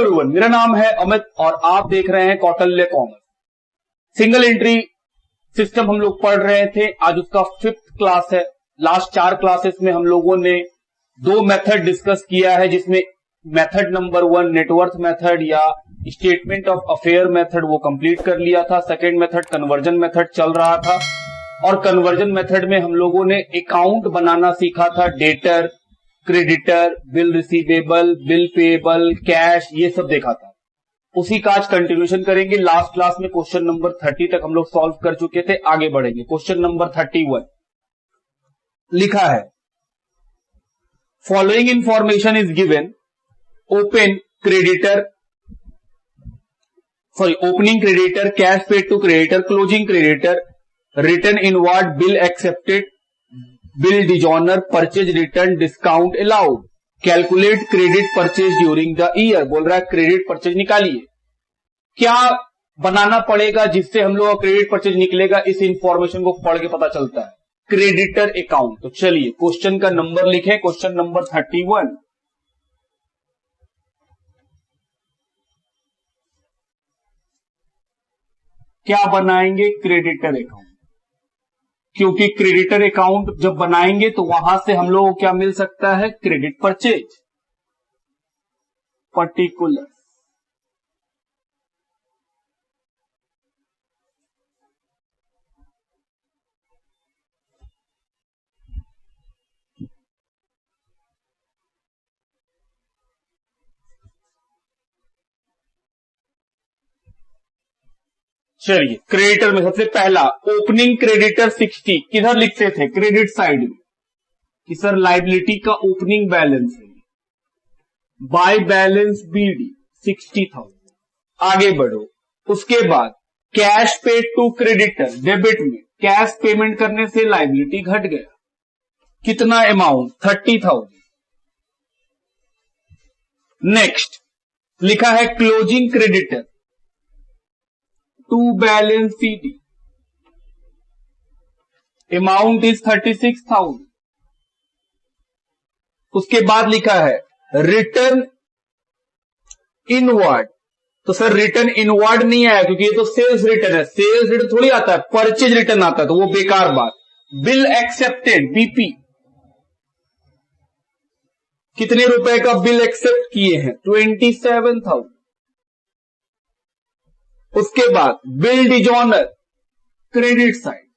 Everyone, मेरा नाम है अमित और आप देख रहे हैं Kautilya commerce. Single entry system हम लोग पढ़ रहे थे, आज उसका 5th क्लास है। लास्ट 4 क्लासेस में हम लोगों ने 2 मेथड डिस्कस किया है, जिसमें मेथड नंबर 1 नेटवर्थ मेथड या स्टेटमेंट ऑफ अफेयर मेथड वो कंप्लीट कर लिया था। सेकेंड मेथड कन्वर्जन मेथड चल रहा था और कन्वर्जन मेथड में हम लोगों ने अकाउंट बनाना सीखा था, debtor, creditor, bill receivable, bill payable, cash, ये सब देखा था। उसी का आज कंटिन्यूएशन करेंगे। लास्ट क्लास में क्वेश्चन नंबर 30 तक हम लोग सॉल्व कर चुके थे, आगे बढ़ेंगे। क्वेश्चन नंबर 31 लिखा है, following information is given, opening creditor, cash paid to creditor, closing creditor, return inward, bill accepted, bill dishonour, purchase return, discount allowed, calculate credit purchase during the year. बोल रहा है क्रेडिट परचेज निकालिए। क्या बनाना पड़ेगा जिससे हम लोग का क्रेडिट परचेज निकलेगा, इस इंफॉर्मेशन को पढ़ के पता चलता है, क्रेडिटर अकाउंट। तो चलिए क्वेश्चन का नंबर लिखें, क्वेश्चन नंबर 31। क्या बनाएंगे? Creditor account. क्योंकि क्रेडिटर अकाउंट जब बनाएंगे तो वहां से हम लोगों को क्या मिल सकता है? Credit purchase particular. चलिए क्रेडिटर में सबसे पहला ओपनिंग क्रेडिटर 60 किधर लिखते थे? क्रेडिट साइड में, कि सर लायबिलिटी का ओपनिंग बैलेंस है, बाय बैलेंस बीडी 60,000। आगे बढ़ो, उसके बाद cash paid to creditor, debit में कैश पेमेंट करने से लायबिलिटी घट गया, कितना अमाउंट? 30,000। नेक्स्ट लिखा है closing creditor to balance CD, amount is 36,000। उसके बाद लिखा है रिटर्न इनवर्ड। तो सर रिटर्न इनवर्ड नहीं आया क्योंकि ये तो सेल्स रिटर्न है, सेल्स रिटर्न थोड़ी आता है, परचेज रिटर्न आता है, तो वो बेकार बात। बिल एक्सेप्टेड, बीपी, कितने रुपए का बिल एक्सेप्ट किए हैं? 27,000। उसके बाद bill dishonour, credit side,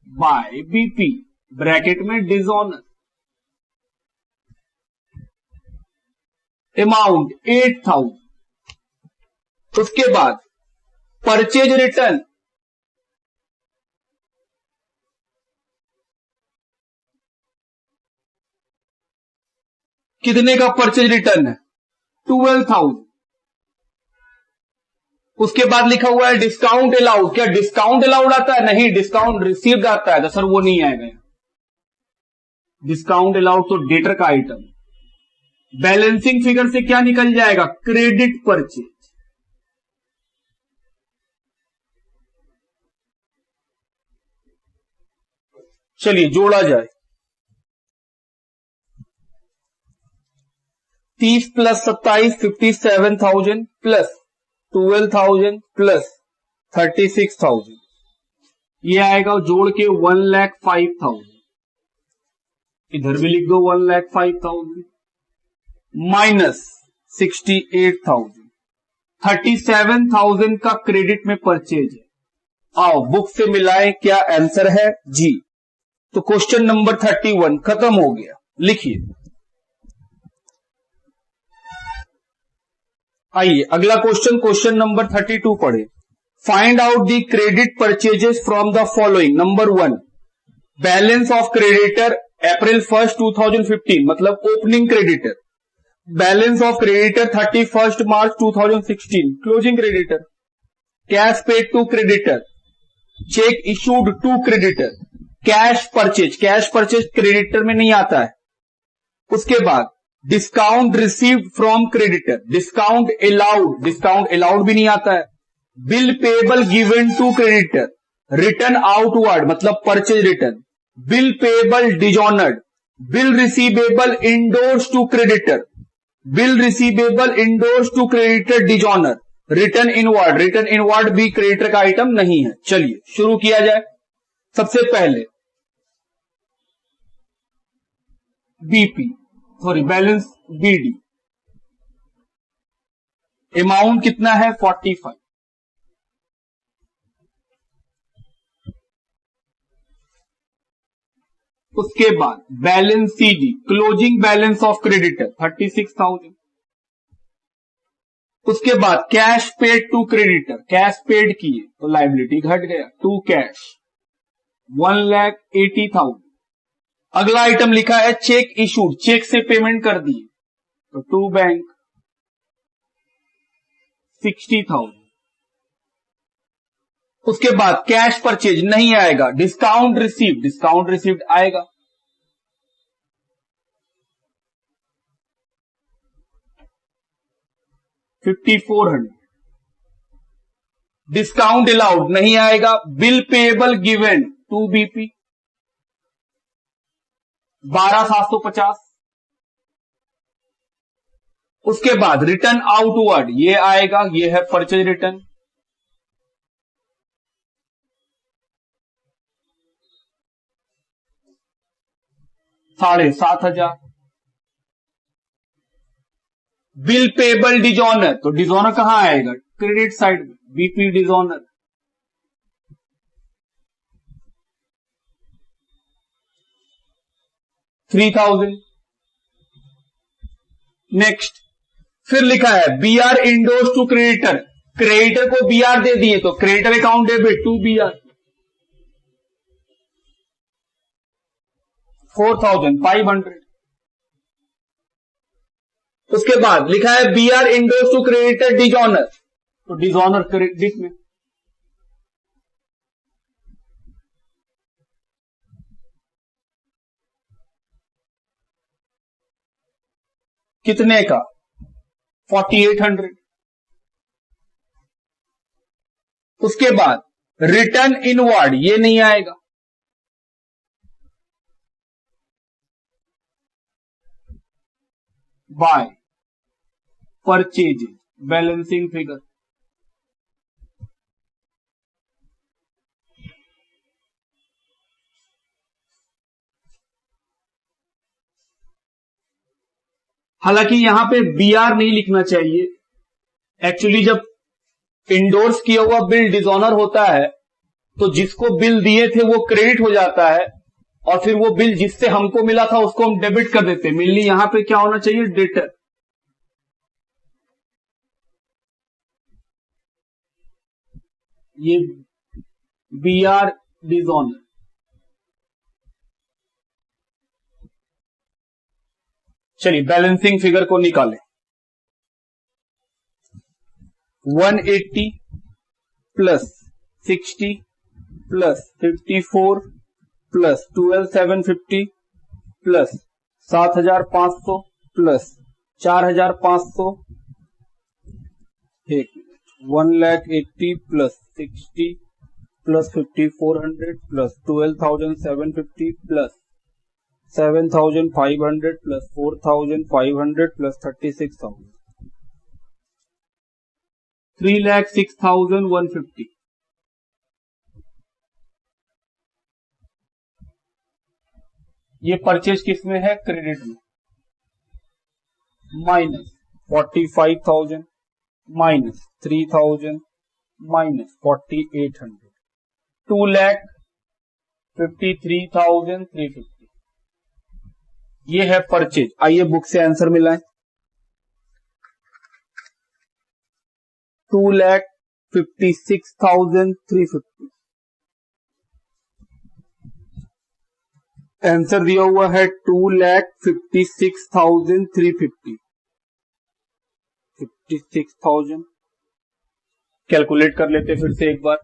by BP, bracket में डिजॉनर, अमाउंट 8,000। उसके बाद परचेज रिटर्न, कितने का परचेज रिटर्न है? 12,000। उसके बाद लिखा हुआ है डिस्काउंट अलाउड। क्या डिस्काउंट अलाउड आता है? नहीं, डिस्काउंट रिसीव्ड आता है। तो सर वो नहीं आएगा, डिस्काउंट अलाउड तो डेटर का आइटम। बैलेंसिंग फिगर से क्या निकल जाएगा? Credit purchase. चलिए जोड़ा जाए, 30 प्लस 27 57,000 प्लस 12,000 प्लस 36,000, ये आएगा जोड़ के 1,05,000। इधर भी लिख दो 1,05,000 माइनस 68,000, 37,000 का क्रेडिट में परचेज है। आओ बुक से मिलाएं, क्या आंसर है? जी। तो क्वेश्चन नंबर 31 खत्म हो गया। लिखिए, आइए अगला क्वेश्चन, क्वेश्चन नंबर 32 पढ़े। Find out the credit purchases from the following. Number 1, balance of creditor April 1, 2015, मतलब opening creditor. Balance of creditor 31 March 2016, closing creditor. Cash paid to creditor, cheque issued to creditor. Cash purchase, cash purchase creditor में नहीं आता है। उसके बाद discount received from creditor, discount allowed भी नहीं आता है। Bill payable given to creditor, return outward मतलब purchase return. Bill payable dishonoured, bill receivable endorse to creditor, bill receivable endorse to creditor dishonour, return inward, return inward भी creditor का item नहीं है। चलिए शुरू किया जाए। सबसे पहले BP sorry balance BD, amount कितना है 45। उसके बाद balance CD, closing balance of creditor 36,000। उसके बाद cash paid to creditor, cash paid किए तो लायबिलिटी घट गया, टू कैश 1,80,000। अगला आइटम लिखा है चेक इशूड, चेक से पेमेंट कर दिए तो टू बैंक 60,000। उसके बाद कैश परचेज नहीं आएगा, डिस्काउंट रिसीव्ड, डिस्काउंट रिसीव्ड आएगा। $5,400। डिस्काउंट अलाउड नहीं आएगा, bill payable given to BP 12,750। उसके बाद रिटर्न आउटवर्ड ये आएगा, ये है purchase return. $7,500। Bill payable dishonour, तो डिजॉनर कहां आएगा, क्रेडिट साइड में, बीपी डिजॉनर 3,000। नेक्स्ट फिर लिखा है BR endorse to creditor, creditor को बीआर दे दिए तो creditor account debit to BR 4,500। उसके बाद लिखा है BR endorse to creditor dishonour, तो डिजॉनर क्रेडिट में कितने का 4,800। उसके बाद रिटर्न इनवर्ड ये नहीं आएगा, बाय परचेज बैलेंसिंग फिगर। हालांकि यहां पे बीआर नहीं लिखना चाहिए, एक्चुअली जब इंडोर्स किया हुआ बिल डिजॉनर होता है तो जिसको बिल दिए थे वो क्रेडिट हो जाता है और फिर वो बिल जिससे हमको मिला था उसको हम डेबिट कर देते हैं। मेनली यहां पे क्या होना चाहिए, डेटर। ये बीआर डिजॉनर। चलिए बैलेंसिंग फिगर को निकालें। 180 plus 60 plus 54 plus 12,750 plus 7,500 plus 4,500, 1,80,000 plus 60 plus 5,400 plus 12,750 plus 7,500 plus 4,500 plus 36,000, 3,06,150। ये परचेज किस में है, क्रेडिट में। Minus 45,000 minus 3,000 minus 4,800, 2,53,350। ये है परचेज। आइए बुक से आंसर मिलाएं। 2,56,350 आंसर दिया हुआ है 2,56,350। 56,000 कैलकुलेट कर लेते फिर से एक बार।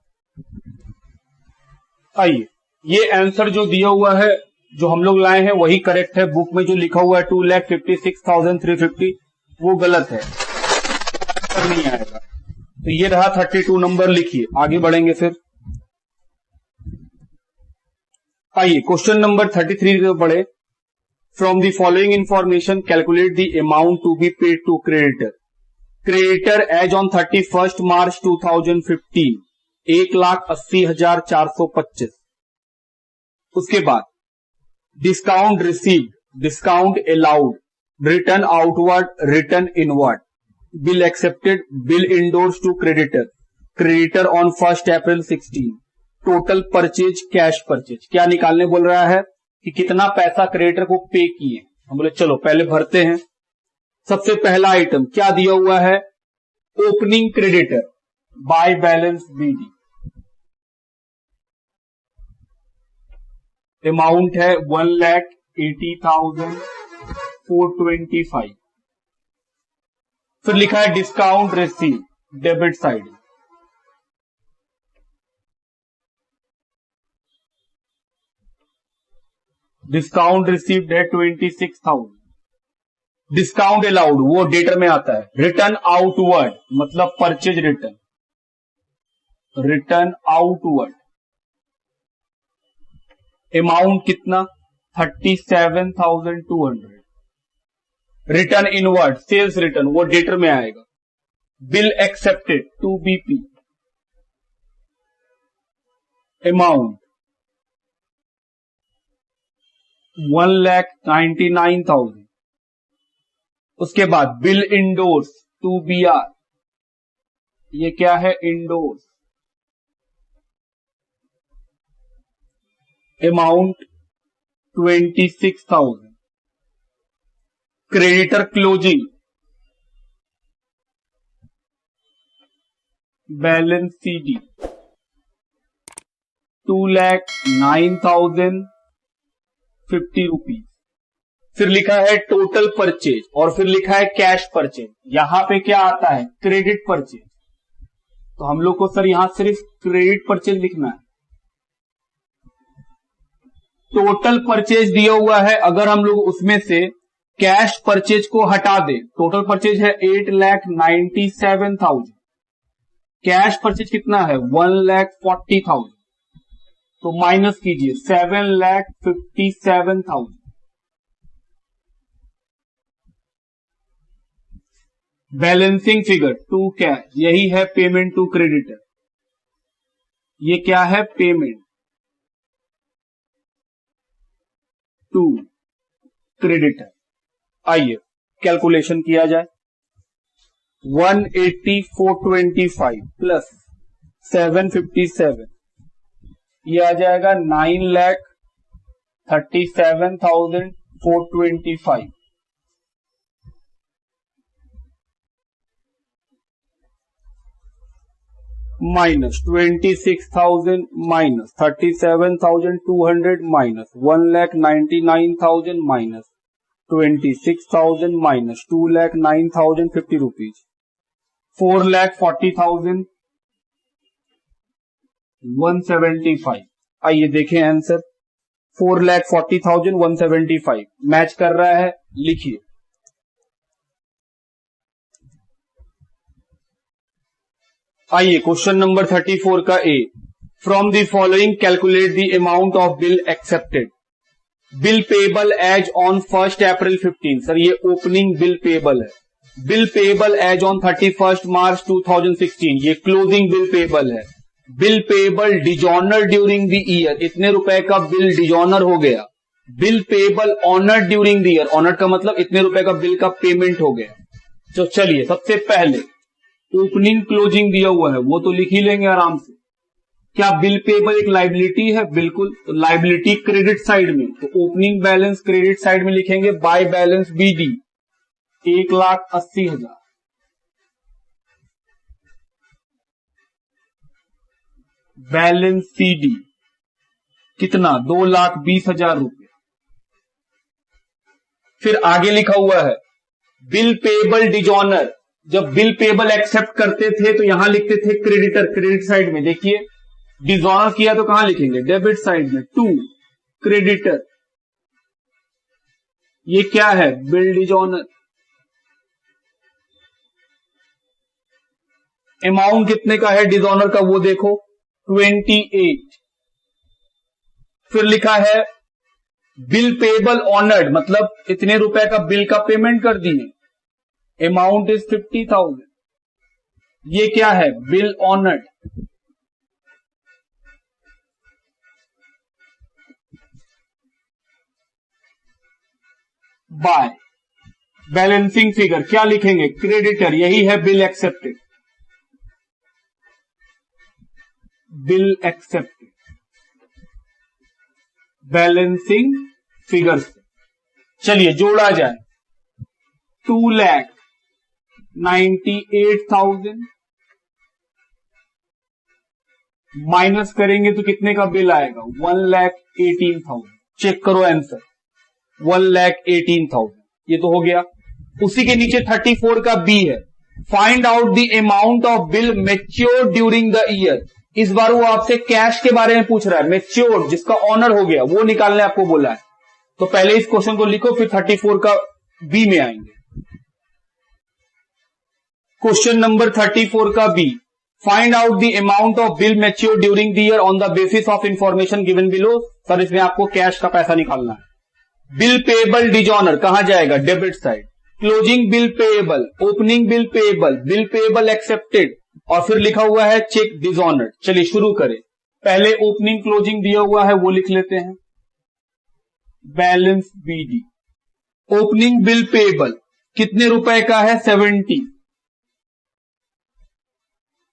आइए ये आंसर जो दिया हुआ है जो हम लोग लाए हैं वही करेक्ट है। बुक में जो लिखा हुआ है 2,56,350 वो गलत है, नहीं आएगा। तो ये रहा 32 नंबर। लिखिए आगे बढ़ेंगे फिर। आइए क्वेश्चन नंबर 33 को पढ़े। From the following information calculate the amount to be paid to creditor. Creditor as on 31 March 2015 1,80,425। उसके बाद discount received, discount allowed, return outward, return inward, bill accepted, bill endorse to creditor, creditor on 1 April 16, total purchase, cash purchase. क्या निकालने बोल रहा है कि कितना पैसा क्रेडिटर को पे किए। हम बोले चलो पहले भरते हैं। सबसे पहला आइटम क्या दिया हुआ है, opening creditor by balance BD, amount है 1,80,425। फिर लिखा है discount receive, debit side, discount received है 26,000। डिस्काउंट अलाउड वो डेटर में आता है। रिटर्न आउटवर्ड मतलब purchase return, return outward, amount कितना 37,200। रिटर्न इनवर्ड सेल्स रिटर्न वो डेटर में आएगा। Bill accepted to BP, amount 1,99,000। उसके बाद bill endorse to B R, ये क्या है endorse, amount 26,000। Creditor closing, balance CD 2,09,050 rupees. फिर लिखा है टोटल परचेज और फिर लिखा है कैश परचेज। यहां पे क्या आता है क्रेडिट परचेज, तो हम लोग को सर यहां सिर्फ क्रेडिट परचेज लिखना है। टोटल परचेज दिया हुआ है, अगर हम लोग उसमें से कैश परचेज को हटा दे, टोटल परचेज है 8,97,000, कैश परचेज कितना है 1,40,000, तो माइनस कीजिए 7,57,000। बैलेंसिंग फिगर टू कैश, यही है पेमेंट टू क्रेडिटर। ये क्या है पेमेंट टू क्रेडिटर। आइए कैलकुलेशन किया जाए। 180,425 प्लस 757, ये आ जाएगा 9,37,425 minus 26,000 minus 37,200 minus 1,99,000 minus 26,000 minus 2,09,050 rupees, 4,40,175। आइए देखें आंसर, 4,40,175 मैच कर रहा है, लिखिए। आइए क्वेश्चन नंबर 34 का A, from the following calculate the amount of bill accepted. Bill payable as on 1 April 15, sir ये ओपनिंग बिल पेबल है। Bill payable as on 31 March 2016, ये क्लोजिंग बिल पेबल है। Bill payable dishonoured during the year, इतने रुपए का bill dishonoured हो गया। Bill payable honoured during the year, honoured का मतलब इतने रुपए का बिल का पेमेंट हो गया। तो चलिए सबसे पहले ओपनिंग क्लोजिंग दिया हुआ है वो तो लिख ही लेंगे आराम से। क्या बिल पेबल एक लाइबिलिटी है? बिल्कुल, तो लाइबिलिटी क्रेडिट साइड में, तो ओपनिंग बैलेंस क्रेडिट साइड में लिखेंगे by balance BD 1,80,000। Balance CD कितना 2,20,000 रुपए। फिर आगे लिखा हुआ है बिल पेबल डिजॉनर, जब बिल पेबल एक्सेप्ट करते थे तो यहां लिखते थे क्रेडिटर, क्रेडिट साइड में। देखिए डिजॉनर किया तो कहां लिखेंगे डेबिट साइड में, टू क्रेडिटर। ये क्या है बिल डिजॉनर। अमाउंट कितने का है डिजॉनर का वो देखो 28। फिर लिखा है बिल पेबल ऑनर्ड मतलब इतने रुपए का बिल का पेमेंट कर दिए, अमाउंट इज 50,000। ये क्या है? Bill honoured. By balancing figure क्या लिखेंगे? क्रेडिटर, यही है bill accepted, bill accepted balancing figure से। चलिए जोड़ा जाए, 2,98,000 माइनस करेंगे तो कितने का बिल आएगा? 1,18,000। चेक करो आंसर, 1,18,000। ये तो हो गया। उसी के नीचे 34 का बी है, find out the amount of bill mature during the year. इस बार वो आपसे कैश के बारे में पूछ रहा है, मेच्योर जिसका ऑनर हो गया वो निकालने आपको बोला है। तो पहले इस क्वेश्चन को लिखो, फिर 34 का बी में आएंगे। क्वेश्चन नंबर 34 का B, find out the amount of bill mature during the year on the basis of information given below. Sir इसमें आपको कैश का पैसा निकालना है। बिल पेएबल डिजॉनर कहां जाएगा? Debit side. Closing bill payable, opening bill payable, bill payable accepted, और फिर लिखा हुआ है चेक डिजॉनर्ड। चलिए शुरू करें। पहले ओपनिंग क्लोजिंग दिया हुआ है वो लिख लेते हैं, balance B D. Opening bill payable कितने रुपए का है? 70।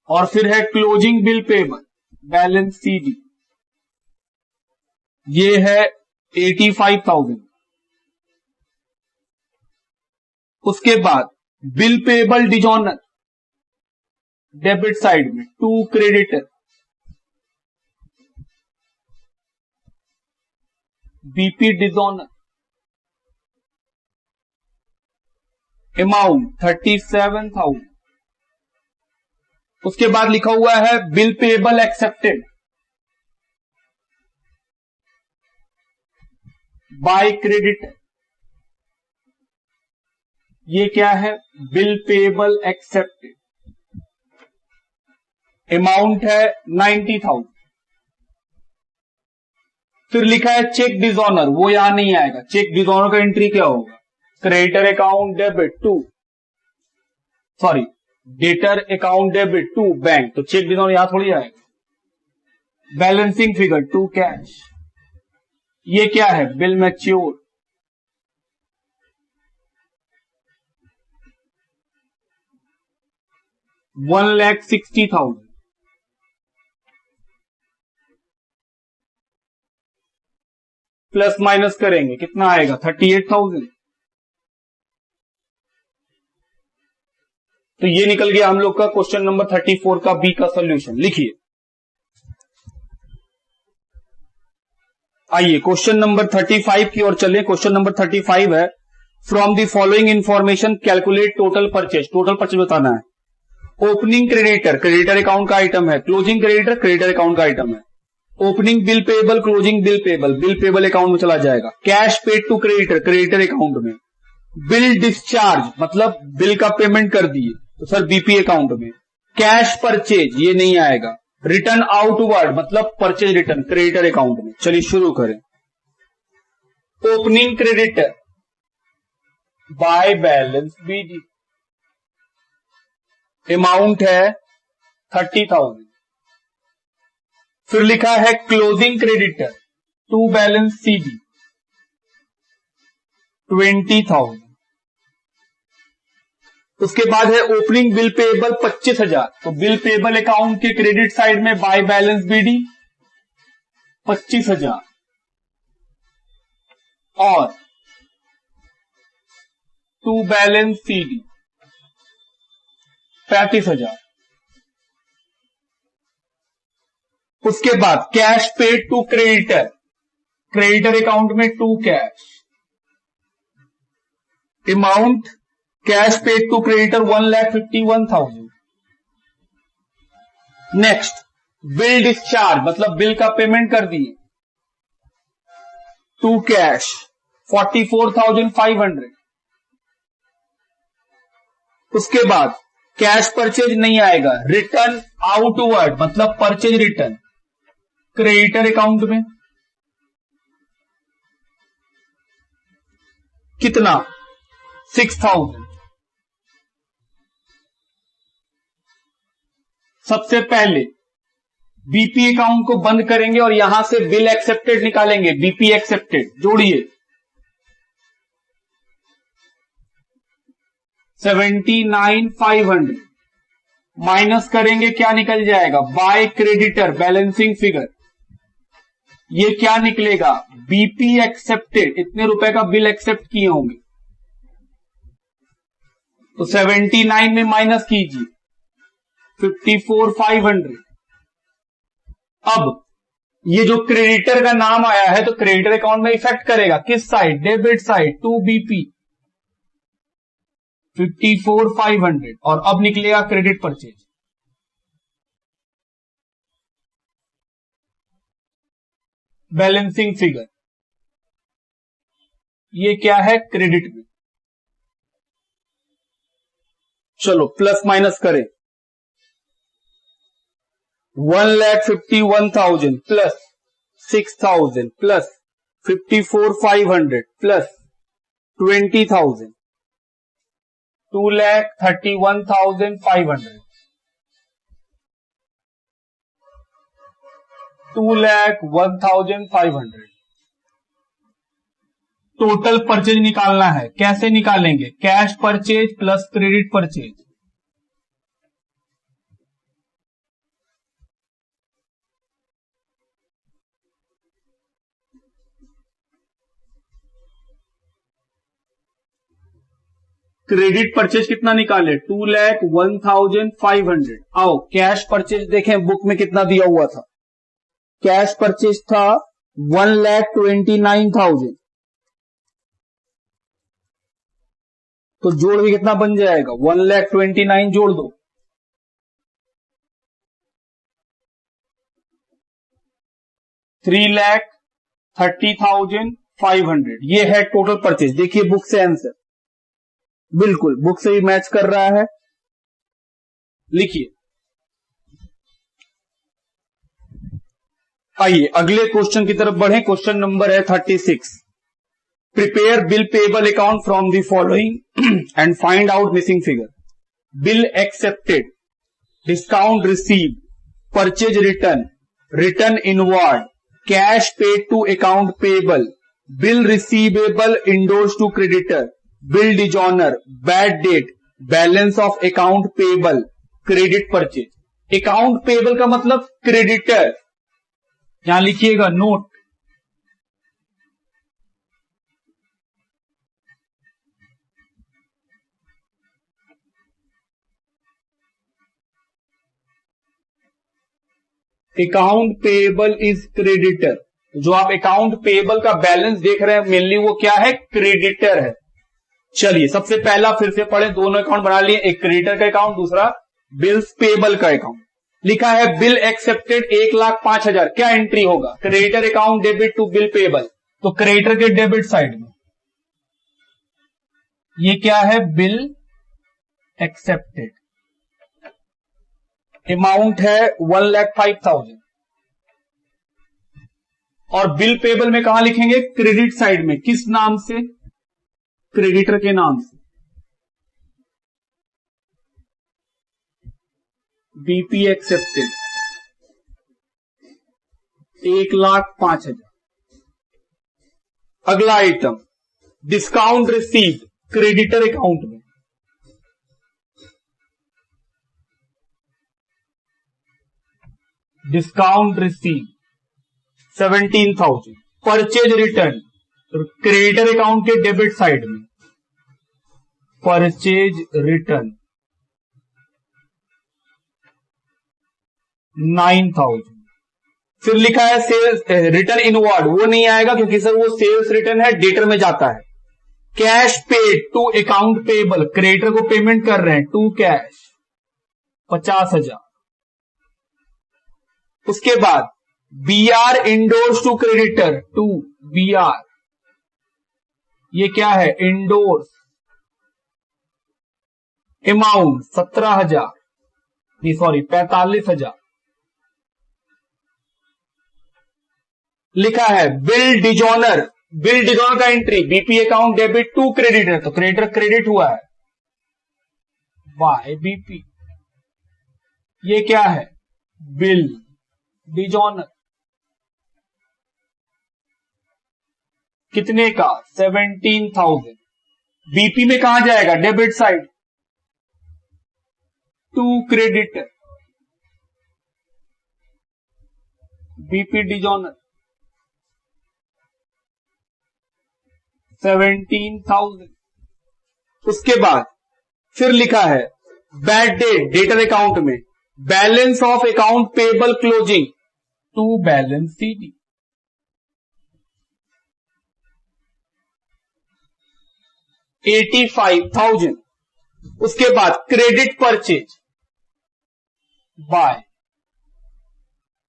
और फिर है closing bill payable, balance C D, ये है 85,000। उसके बाद bill payable dishonour debit side में, to creditor, BP dishonour, amount 37,000। उसके बाद लिखा हुआ है bill payable accepted by creditor, ये क्या है? बिल पेएबल एक्सेप्टेड, अमाउंट है 90,000। फिर लिखा है चेक डिजॉनर, वो यहां नहीं आएगा। चेक डिजॉनर का एंट्री क्या होगा? Creditor account debit to, sorry debtor account debit to bank, तो चेक डिजॉनर यहां थोड़ी आएगा। बैलेंसिंग फिगर टू कैश, ये क्या है? Bill mature, $1,60,000। प्लस माइनस करेंगे कितना आएगा? 38,000। तो ये निकल गया हम लोग का क्वेश्चन नंबर 34 का बी का सॉल्यूशन। लिखिए, आइए क्वेश्चन नंबर 35 की ओर चलें। क्वेश्चन नंबर 35 है, from the following information calculate total purchase. Total purchase बताना है। ओपनिंग क्रेडिटर, क्रेडिटर अकाउंट का आइटम है। क्लोजिंग क्रेडिटर, क्रेडिटर अकाउंट का आइटम है। Opening bill payable, closing bill payable, bill payable account में चला जाएगा। Cash paid to creditor, creditor account में। बिल डिस्चार्ज मतलब बिल का पेमेंट कर दिए, तो सर बीपी अकाउंट में। कैश परचेज ये नहीं आएगा। रिटर्न आउटवर्ड मतलब परचेज रिटर्न, क्रेडिटर अकाउंट में। चलिए शुरू करें। Opening creditor by balance BD, amount है 30,000। फिर लिखा है closing creditor to balance C D, 20,000। उसके बाद है ओपनिंग बिल पेएबल 25,000, तो बिल पेएबल अकाउंट के क्रेडिट साइड में बाय बैलेंस बीडी 25,000 और टू बैलेंस सीडी 35,000। उसके बाद cash paid to creditor, creditor account में to cash, amount cash paid to creditor 1,51,000। Next bill discharge मतलब बिल का payment कर दिए, टू कैश 44,500। उसके बाद कैश परचेज नहीं आएगा। रिटर्न आउटवर्ड मतलब परचेज रिटर्न, क्रेडिटर अकाउंट में कितना 6000। सबसे पहले बीपी अकाउंट को बंद करेंगे और यहां से बिल एक्सेप्टेड निकालेंगे। बीपी एक्सेप्टेड जोड़िए 79,500 माइनस करेंगे, क्या निकल जाएगा बाय क्रेडिटर बैलेंसिंग फिगर। ये क्या निकलेगा बीपी एक्सेप्टेड, इतने रुपए का बिल एक्सेप्ट किए होंगे तो 79 में माइनस कीजिए 54,500। अब ये जो क्रेडिटर का नाम आया है तो क्रेडिटर अकाउंट में इफेक्ट करेगा किस side, debit side, to BP 54,500। और अब निकलेगा क्रेडिट परचेज। बैलेंसिंग फिगर ये क्या है क्रेडिट में। चलो प्लस माइनस करें 1,51,000 plus 6,000 plus 54,500 plus 20,000 2,31,500 2,01,500 total purchase निकालना है। कैसे निकालेंगे, cash purchase plus credit purchase. Credit purchase कितना निकाले 2,01,500। आओ कैश परचेज देखें बुक में कितना दिया हुआ था। कैश परचेज था 1,29,000 तो जोड़ भी कितना बन जाएगा 1,29,000 जोड़ दो 3,30,500। ये है टोटल परचेज। देखिए बुक से आंसर बिल्कुल बुक से ही मैच कर रहा है। लिखिए आइए अगले क्वेश्चन की तरफ बढ़े। क्वेश्चन नंबर है 36। Prepare bill payable account from the following and find out missing figure. Bill accepted, discount receive, purchase return, return inward, cash paid to account payable, bill receivable endorse to creditor, bill dishonour, bad debt, balance of account payable, credit purchase. Account payable का मतलब creditor, यहां लिखिएगा note. Account payable is creditor. जो आप account payable का balance देख रहे हैं मेनली वो क्या है क्रेडिटर है। चलिए सबसे पहला फिर से पढ़े, दोनों अकाउंट बना लिए, एक क्रेडिटर का अकाउंट दूसरा बिल्स पेबल का अकाउंट। लिखा है बिल एक्सेप्टेड 1,05,000, क्या एंट्री होगा creditor account debit to bill payable, तो क्रेडिटर के डेबिट साइड में ये क्या है बिल एक्सेप्टेड, अमाउंट है 1,05,000। और बिल पेबल में कहां लिखेंगे क्रेडिट साइड में, किस नाम से क्रेडिटर के नाम से, बीपी एक्सेप्टेड 1,05,000। अगला item discount receive creditor account में, discount receive 17,000। Purchase return creditor account के डेबिट साइड में, परचेज रिटर्न 9,000। फिर लिखा है सेल्स रिटर्न इनवार्ड, वो नहीं आएगा क्योंकि सर वो सेल्स रिटर्न है, डेटर में जाता है। Cash paid to account payable, creditor को पेमेंट कर रहे हैं टू कैश 50,000। उसके बाद BR endorse to creditor to BR, ये क्या है इंडोर्स, अमाउंट 17,000, सॉरी 45,000। लिखा है बिल डिजॉनर बिल डिजॉनर का entry, BP account debit to creditor, तो क्रेडिटर क्रेडिट हुआ है बाय बीपी। ये क्या है, बिल डिजॉनर, कितने का, 17,000। बीपी में कहां जाएगा, debit side to creditor, BP dishonour 17,000। उसके बाद फिर लिखा है बैड डेट, डेटर अकाउंट में balance of account payable closing to balance CD, 85,000। उसके बाद credit purchase by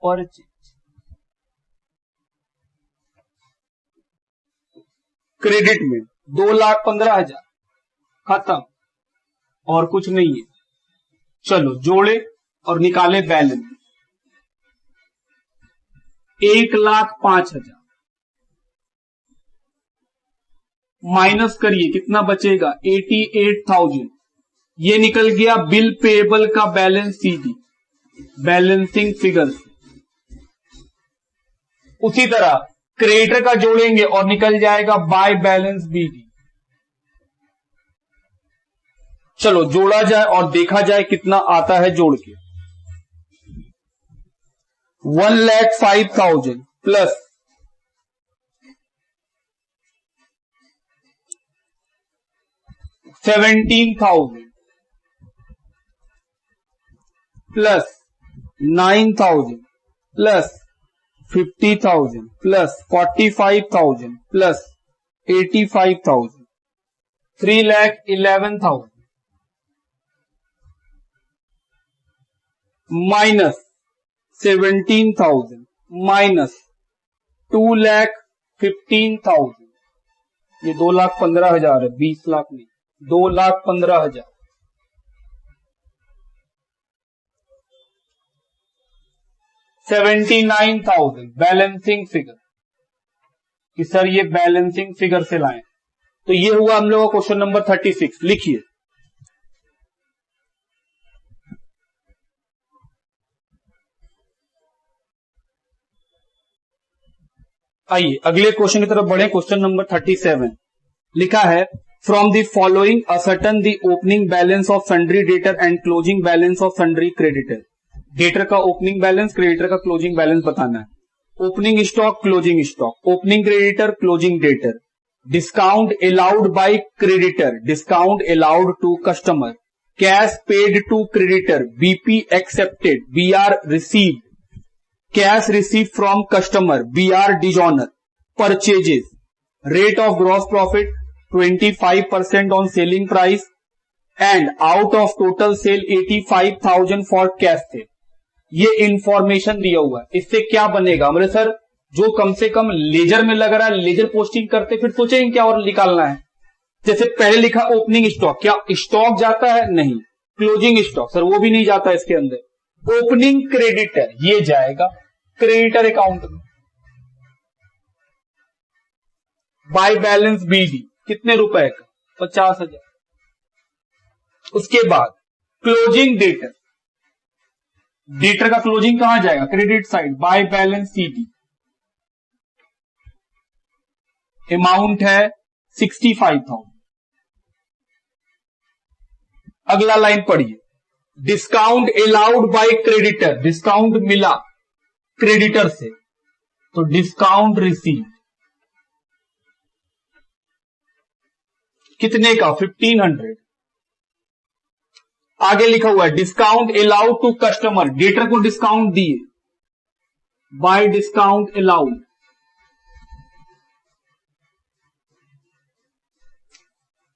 purchase, credit में 2,15,000, खत्म, और कुछ नहीं है। चलो जोड़े और निकाले बैलेंस, 1,05,000 माइनस करिए, कितना बचेगा, 88,000। ये निकल गया बिल पेएबल का बैलेंस सीडी, बैलेंसिंग फिगर। उसी तरह क्रेडिटर का जोड़ेंगे और निकल जाएगा बाय बैलेंस बीडी। चलो जोड़ा जाए और देखा जाए कितना आता है जोड़ के। 1,05,000 plus 17,000 plus 9,000 plus 50,000 plus 45,000 plus 85,000, 3,11,000 minus 17,000 minus 2,15,000, ये 2,15,000 है, 20 लाख नहीं, 2,15,000। 79,000 बैलेंसिंग फिगर, कि सर ये बैलेंसिंग फिगर से लाएं, तो ये हुआ हम लोग का क्वेश्चन नंबर 36। लिखिए, आइए अगले क्वेश्चन की तरफ बढ़े। क्वेश्चन नंबर 37 लिखा है, from the following ascertain the opening balance of sundry debtor and closing balance of sundry creditor. Debtor का ओपनिंग बैलेंस, क्रेडिटर का क्लोजिंग बैलेंस बताना है। Opening stock, closing stock, opening creditor, closing debtor, discount allowed by creditor, discount allowed to customer, cash paid to creditor, BP accepted, BR received, cash receive from customer, BR dishonour, purchases, rate of gross profit 25% on selling price and out of total sale 85,000 for cash cell. ये information दिया हुआ है। इससे क्या बनेगा मेरे sir, जो कम से कम लेजर में लग रहा है, लेजर पोस्टिंग करते फिर सोचेंगे क्या और निकालना है। जैसे पहले लिखा ओपनिंग स्टॉक, क्या स्टॉक जाता है, नहीं। क्लोजिंग स्टॉक सर वो भी नहीं जाता इसके अंदर। ओपनिंग क्रेडिटर ये जाएगा क्रेडिटर अकाउंट में, बाय बैलेंस बीडी कितने रुपए का, 50,000। उसके बाद क्लोजिंग डेटर, डेटर का क्लोजिंग कहां जाएगा, credit side, bye balance CD, amount है 65,000। अगला लाइन पढ़िए, discount allowed by creditor, discount मिला क्रेडिटर से तो डिस्काउंट रिसीव, कितने का, 1,500। आगे लिखा हुआ है discount allowed to customer, debtor को डिस्काउंट दिए, बाय डिस्काउंट अलाउड,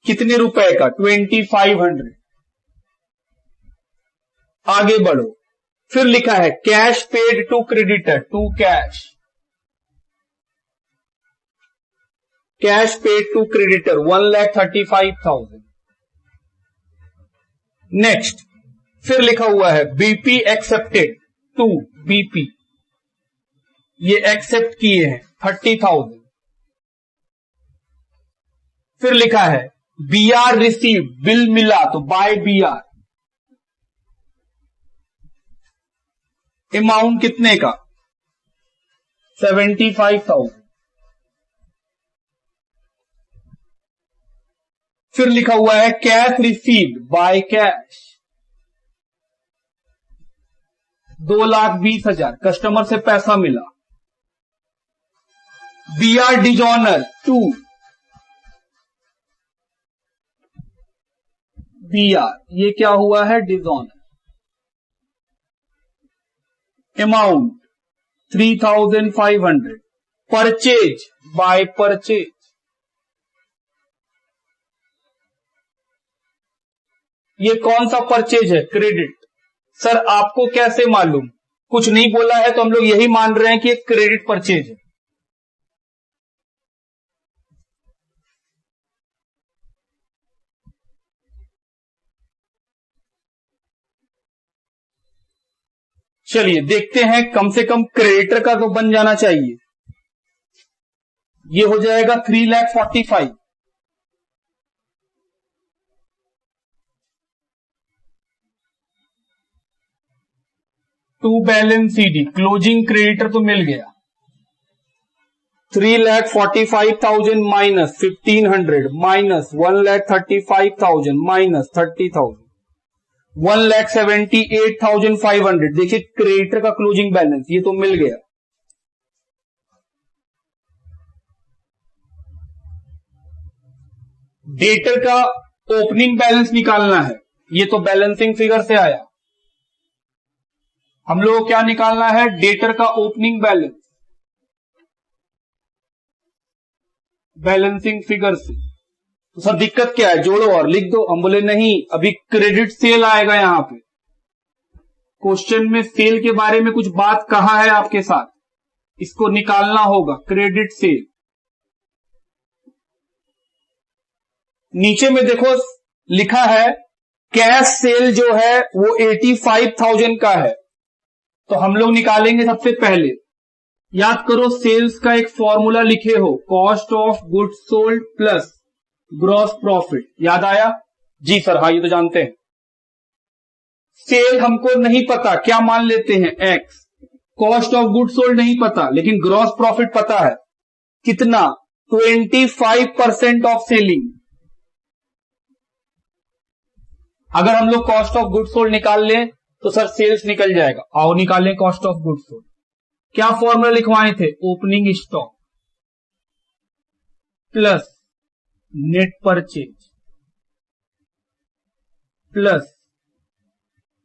कितने रुपए का, 2,500। आगे बढ़ो, फिर लिखा है cash paid to creditor, to cash, cash paid to creditor 1,35,000। Next फिर लिखा हुआ है बीपी एक्सेप्टेड टू बीपी, ये एक्सेप्ट किए हैं 30,000। फिर लिखा है बी आर रिसीव, बिल मिला तो बाय बी आर, अमाउंट कितने का 75,000। फिर लिखा हुआ है cash received by cash 2,20,000, customer से पैसा मिला। B R dishonour 2, B R ये क्या हुआ है dishonour, amount 3,500, purchase by purchase, ये कौन सा परचेज है क्रेडिट। सर आपको कैसे मालूम, कुछ नहीं बोला है तो हम लोग यही मान रहे हैं कि एक क्रेडिट परचेज है। चलिए देखते हैं, कम से कम क्रेडिटर का तो बन जाना चाहिए। ये हो जाएगा 3,45,000। To balance CD, closing creditor तो मिल गया। 3,45,000 माइनस 1,500 माइनस 1,35,000 माइनस 30,000, 1,78,500। देखिए क्रेडिटर का क्लोजिंग बैलेंस ये तो मिल गया। डेटर का ओपनिंग बैलेंस निकालना है, ये तो बैलेंसिंग फिगर से आया। हम लोग को क्या निकालना है, डेटर का ओपनिंग बैलेंस बैलेंसिंग फिगर से। तो सर दिक्कत क्या है, जोड़ो और लिख दो। हम बोले नहीं, अभी क्रेडिट सेल आएगा। यहां पे क्वेश्चन में सेल के बारे में कुछ बात कहा है आपके साथ, इसको निकालना होगा। क्रेडिट सेल नीचे में देखो लिखा है कैश सेल जो है वो 85,000 का है, तो हम लोग निकालेंगे सबसे पहले। याद करो सेल्स का एक फॉर्मूला लिखे हो, cost of goods sold plus gross profit. याद आया जी सर, हाँ ये तो जानते हैं। सेल हमको नहीं पता, क्या मान लेते हैं x. Cost of goods sold नहीं पता, लेकिन ग्रॉस प्रॉफिट पता है। कितना 25% ऑफ सेलिंग। अगर हम लोग कॉस्ट ऑफ गुड्स सोल्ड निकाल लें तो सर सेल्स निकल जाएगा। आओ निकालें कॉस्ट ऑफ गुड्स सोल्ड। क्या फॉर्मूला लिखवाए थे, opening stock plus net purchase plus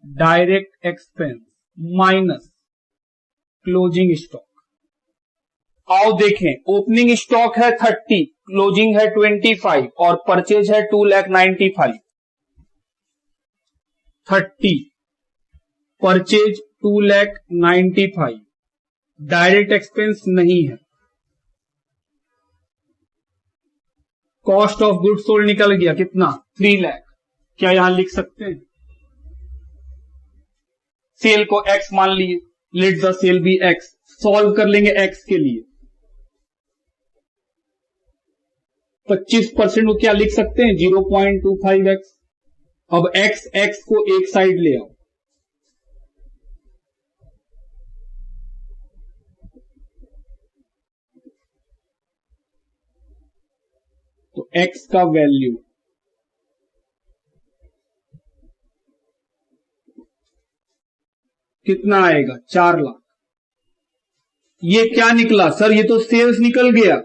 direct expense minus closing stock. आओ देखें, ओपनिंग स्टॉक है 30, क्लोजिंग है 25 और परचेज है 2,95,000। 30 परचेज 2,95,000, डायरेक्ट एक्सपेंस नहीं है। कॉस्ट ऑफ गुड्स सोल्ड निकल गया कितना 3 लाख। क्या यहां लिख सकते हैं, सेल को एक्स मान लिए, let the sale be X. Solve कर लेंगे एक्स के लिए। 25% को क्या लिख सकते हैं 0.25x। अब एक्स को एक साइड ले आओ, तो x का वैल्यू कितना आएगा 4 लाख। ये क्या निकला सर, ये तो सेल्स निकल गया।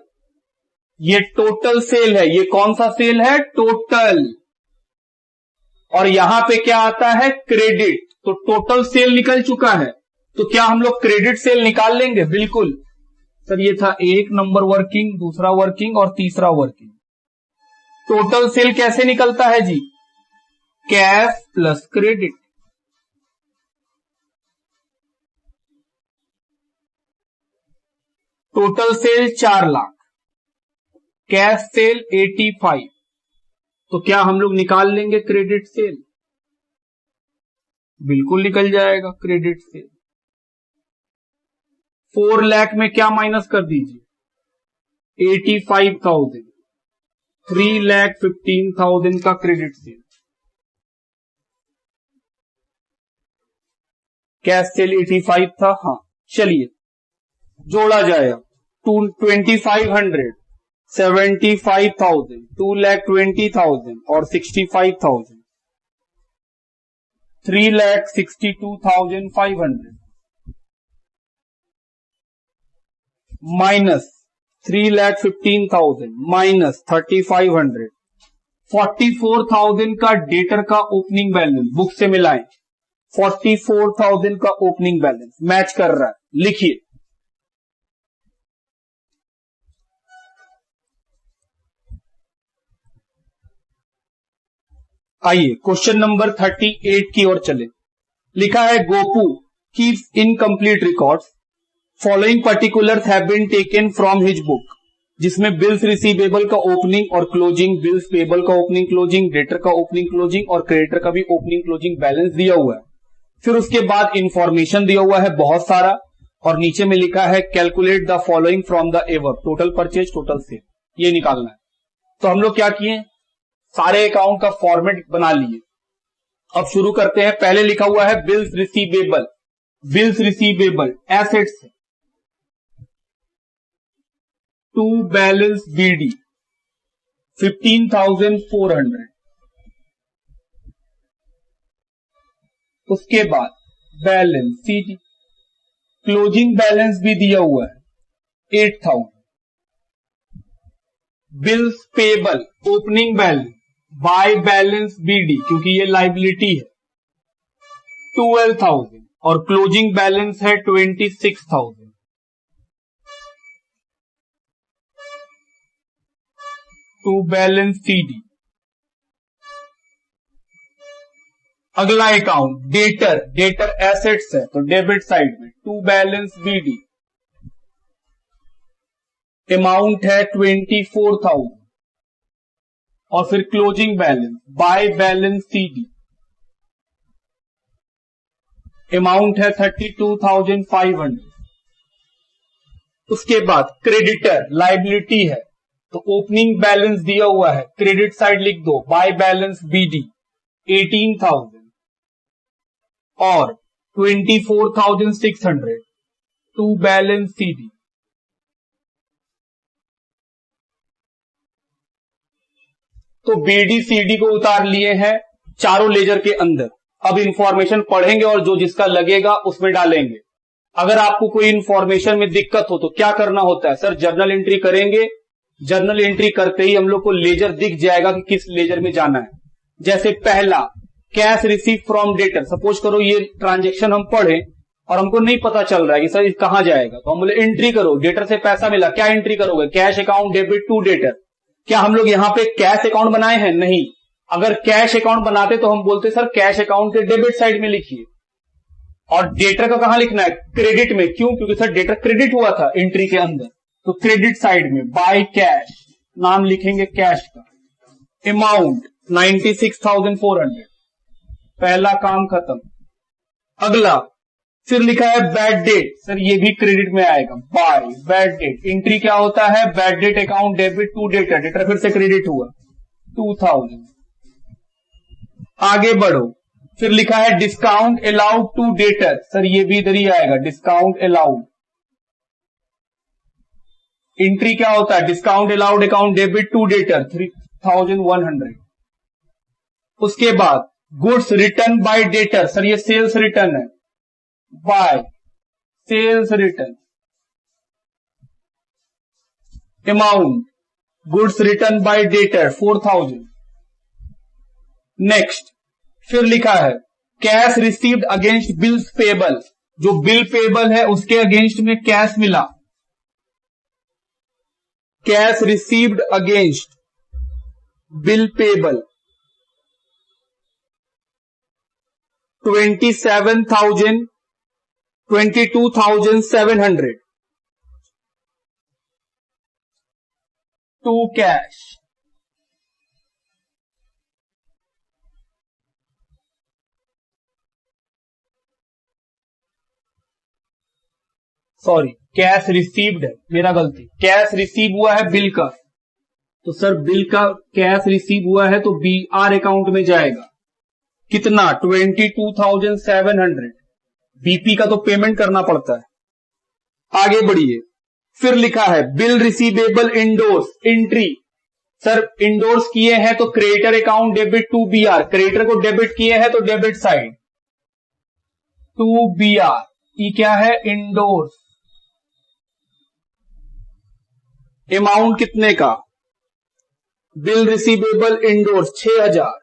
ये टोटल सेल है। ये कौन सा सेल है, टोटल। और यहां पे क्या आता है क्रेडिट। तो टोटल सेल निकल चुका है, तो क्या हम लोग क्रेडिट सेल निकाल लेंगे, बिल्कुल। सर ये था 1 नंबर वर्किंग, दूसरा वर्किंग और तीसरा वर्किंग। टोटल सेल कैसे निकलता है जी, cash plus credit. Total sale 4 lakh, cash sale 85, तो क्या हम लोग निकाल लेंगे क्रेडिट सेल, बिल्कुल निकल जाएगा क्रेडिट सेल। 4 लाख में क्या माइनस कर दीजिए 85,000, 3,15,000 का क्रेडिट सेल, कैश सेल 85 था। हाँ चलिए जोड़ा जाएगा 2,500, 75,000, 2,20,000 और 65,000, 3,62,500 माइनस 3,15,000 माइनस 3,500, 44,000 का डेटर का ओपनिंग बैलेंस बुक से मिलाएं। 44,000 का ओपनिंग बैलेंस मैच कर रहा है, लिखिए। आइए क्वेश्चन नंबर 38 की ओर चले। लिखा है Gopu keeps incomplete records, following particulars have been taken from his book, जिसमें बिल्स रिसीवेबल का ओपनिंग और क्लोजिंग, बिल्स पेबल का ओपनिंग क्लोजिंग, डेटर का ओपनिंग क्लोजिंग और क्रेडिटर का भी ओपनिंग क्लोजिंग बैलेंस दिया हुआ है। फिर उसके बाद इंफॉर्मेशन दिया हुआ है बहुत सारा, और नीचे में लिखा है calculate the following from the ever, total purchase total sale, ये निकालना है। तो हम लोग क्या किए, सारे अकाउंट का फॉर्मेट बना लिए। अब शुरू करते हैं। पहले लिखा हुआ है bills receivable, bills receivable assets to balance BD 15,400। उसके बाद बैलेंस सीडी, क्लोजिंग बैलेंस भी दिया हुआ है 8,000। Bills payable opening balance by balance BD, क्योंकि ये लाइबिलिटी है, 12,000 और क्लोजिंग बैलेंस है 26,000। To balance CD. अगला अकाउंट डेटर, डेटर एसेट्स है तो डेबिट साइड में टू बैलेंस बीडी, अमाउंट है 24,000 और फिर closing balance by balance CD, amount है 32,500। उसके बाद क्रेडिटर लाइबिलिटी है तो ओपनिंग बैलेंस दिया हुआ है, क्रेडिट साइड लिख दो बाय बैलेंस बीडी 18,000 और 24,600 टू बैलेंस सीडी। तो बीडी सीडी को उतार लिए हैं चारों लेजर के अंदर। अब इंफॉर्मेशन पढ़ेंगे और जो जिसका लगेगा उसमें डालेंगे। अगर आपको कोई इंफॉर्मेशन में दिक्कत हो तो क्या करना होता है, सर जर्नल एंट्री करेंगे, जर्नल एंट्री करते ही हम लोग को लेजर दिख जाएगा कि किस लेजर में जाना है। जैसे पहला cash receive from debtor, suppose करो ये ट्रांजेक्शन हम पढ़े और हमको नहीं पता चल रहा है कि सर कहां जाएगा, तो हम बोले एंट्री करो, डेटर से पैसा मिला, क्या एंट्री करोगे, cash account debit to debtor. क्या हम लोग यहां पे कैश अकाउंट बनाए हैं? नहीं। अगर कैश अकाउंट बनाते तो हम बोलते सर कैश अकाउंट के डेबिट साइड में लिखिए, और डेटर का कहां लिखना है, क्रेडिट में। क्यों? क्योंकि सर डेटर क्रेडिट हुआ था एंट्री के अंदर, तो क्रेडिट साइड में बाय कैश, नाम लिखेंगे कैश का, अमाउंट 96,400। पहला काम खत्म। अगला फिर लिखा है बैड डेट, सर ये भी क्रेडिट में आएगा, बाय बैड डेट। एंट्री क्या होता है, bad debt account debit to debtor, debtor फिर से क्रेडिट हुआ 2,000। आगे बढ़ो, फिर लिखा है discount allowed to debtor, sir ये भी इधर ही आएगा, डिस्काउंट अलाउड। एंट्री क्या होता है, discount allowed account debit to debtor 3,100। उसके बाद goods return by debtor, sir ये सेल्स रिटर्न है, by sales return, amount goods return by debtor 4,000। Next फिर लिखा है cash received against bills payable, जो बिल पेबल है उसके अगेंस्ट में कैश मिला, cash received against bill payable 22,700 to cash. Sorry cash received है, मेरा गलती, कैश रिसीव हुआ है बिल का, तो सर बिल का कैश रिसीव हुआ है तो बीआर अकाउंट में जाएगा। कितना? 22,700। बीपी का तो पेमेंट करना पड़ता है। आगे बढ़िए, फिर लिखा है bill receivable endorse entry. Sir endorse किए हैं तो creditor account debit to BR, creditor को डेबिट किए हैं तो डेबिट साइड टू बीआर। ये क्या है? इंडोर्स। अमाउंट कितने का? Bill receivable endorse 6,000।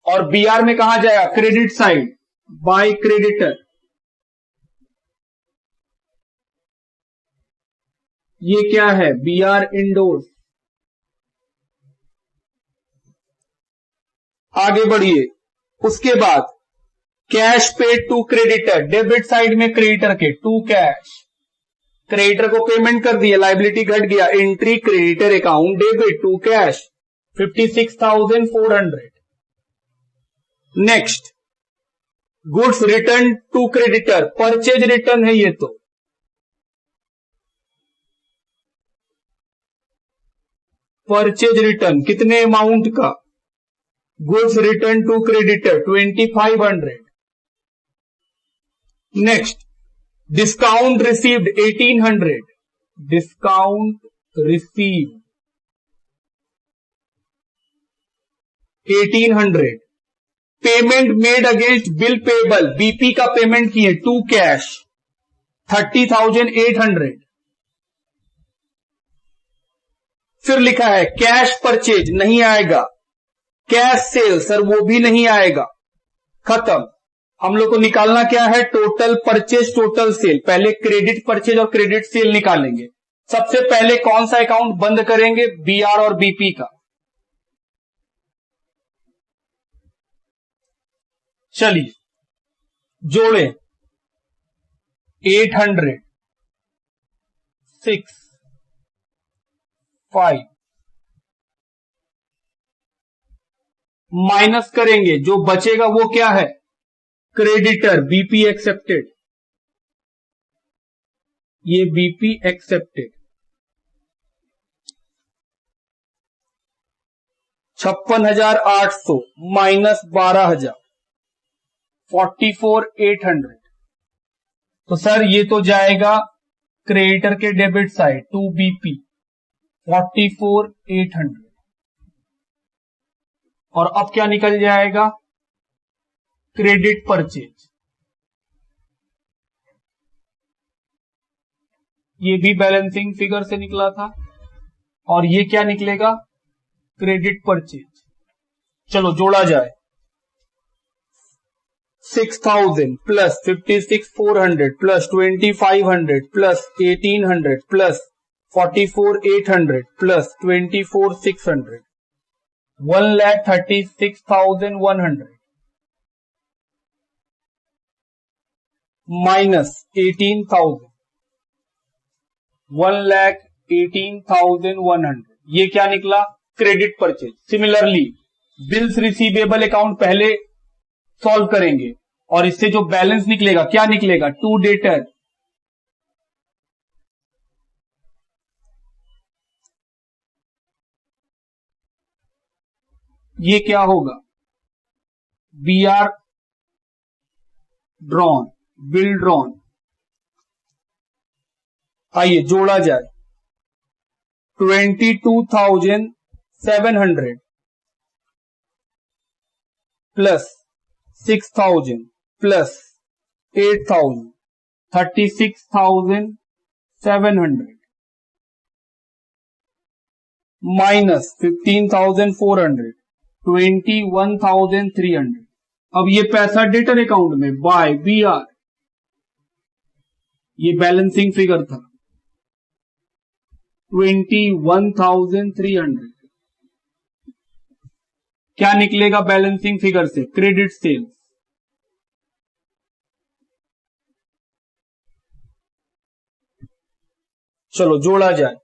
और बीआर में कहां जाएगा? Credit side by creditor. ये क्या है? BR endorse. आगे बढ़िए, उसके बाद cash paid to creditor, debit side में क्रेडिटर के टू कैश। क्रेडिटर को पेमेंट कर दिया, लाइबिलिटी घट गया, entry creditor account debit to cash 56,400। Next, goods return to creditor, purchase return है ये तो। परचेज रिटर्न कितने अमाउंट का? Goods return to creditor 2,500। Next, discount received 1,800। Discount received 1,800। Payment made against bill payable, BP का payment किए to cash 30,800। फिर लिखा है कैश परचेज, नहीं आएगा। कैश सेल, सर वो भी नहीं आएगा, खत्म। हम लोग को निकालना क्या है? Total purchase total sale. पहले क्रेडिट परचेज और क्रेडिट सेल निकालेंगे। सबसे पहले कौन सा अकाउंट बंद करेंगे? बीआर और बीपी का। चलिए जोड़े 800 6 5 माइनस करेंगे, जो बचेगा वो क्या है? Creditor BP accepted. ये बीपी एक्सेप्टेड 56,800 माइनस 12,000 44,800। तो सर ये तो जाएगा क्रेडिटर के डेबिट साइड टू बीपी 44,800। और अब क्या निकल जाएगा? Credit purchase. ये भी बैलेंसिंग फिगर से निकला था। और ये क्या निकलेगा? Credit purchase. चलो जोड़ा जाए, 6,000 plus 56,400 plus 2,500 plus 1,800 plus 44,800 plus 24,600 1,36,100 minus 18,000 1,18,100। ये क्या निकला? Credit purchase. Similarly bills receivable account पहले सॉल्व करेंगे और इससे जो बैलेंस निकलेगा क्या निकलेगा? To debtor. ये क्या होगा? BR drawn, bill drawn. आइए जोड़ा जाए, 22,700 प्लस 6,000 प्लस 8,000 36,700 माइनस 15,400 21,300। अब ये पैसा डेटर अकाउंट में बाय बीआर। ये बैलेंसिंग फिगर था 21,300। क्या निकलेगा बैलेंसिंग फिगर से? Credit sales. चलो जोड़ा जाए,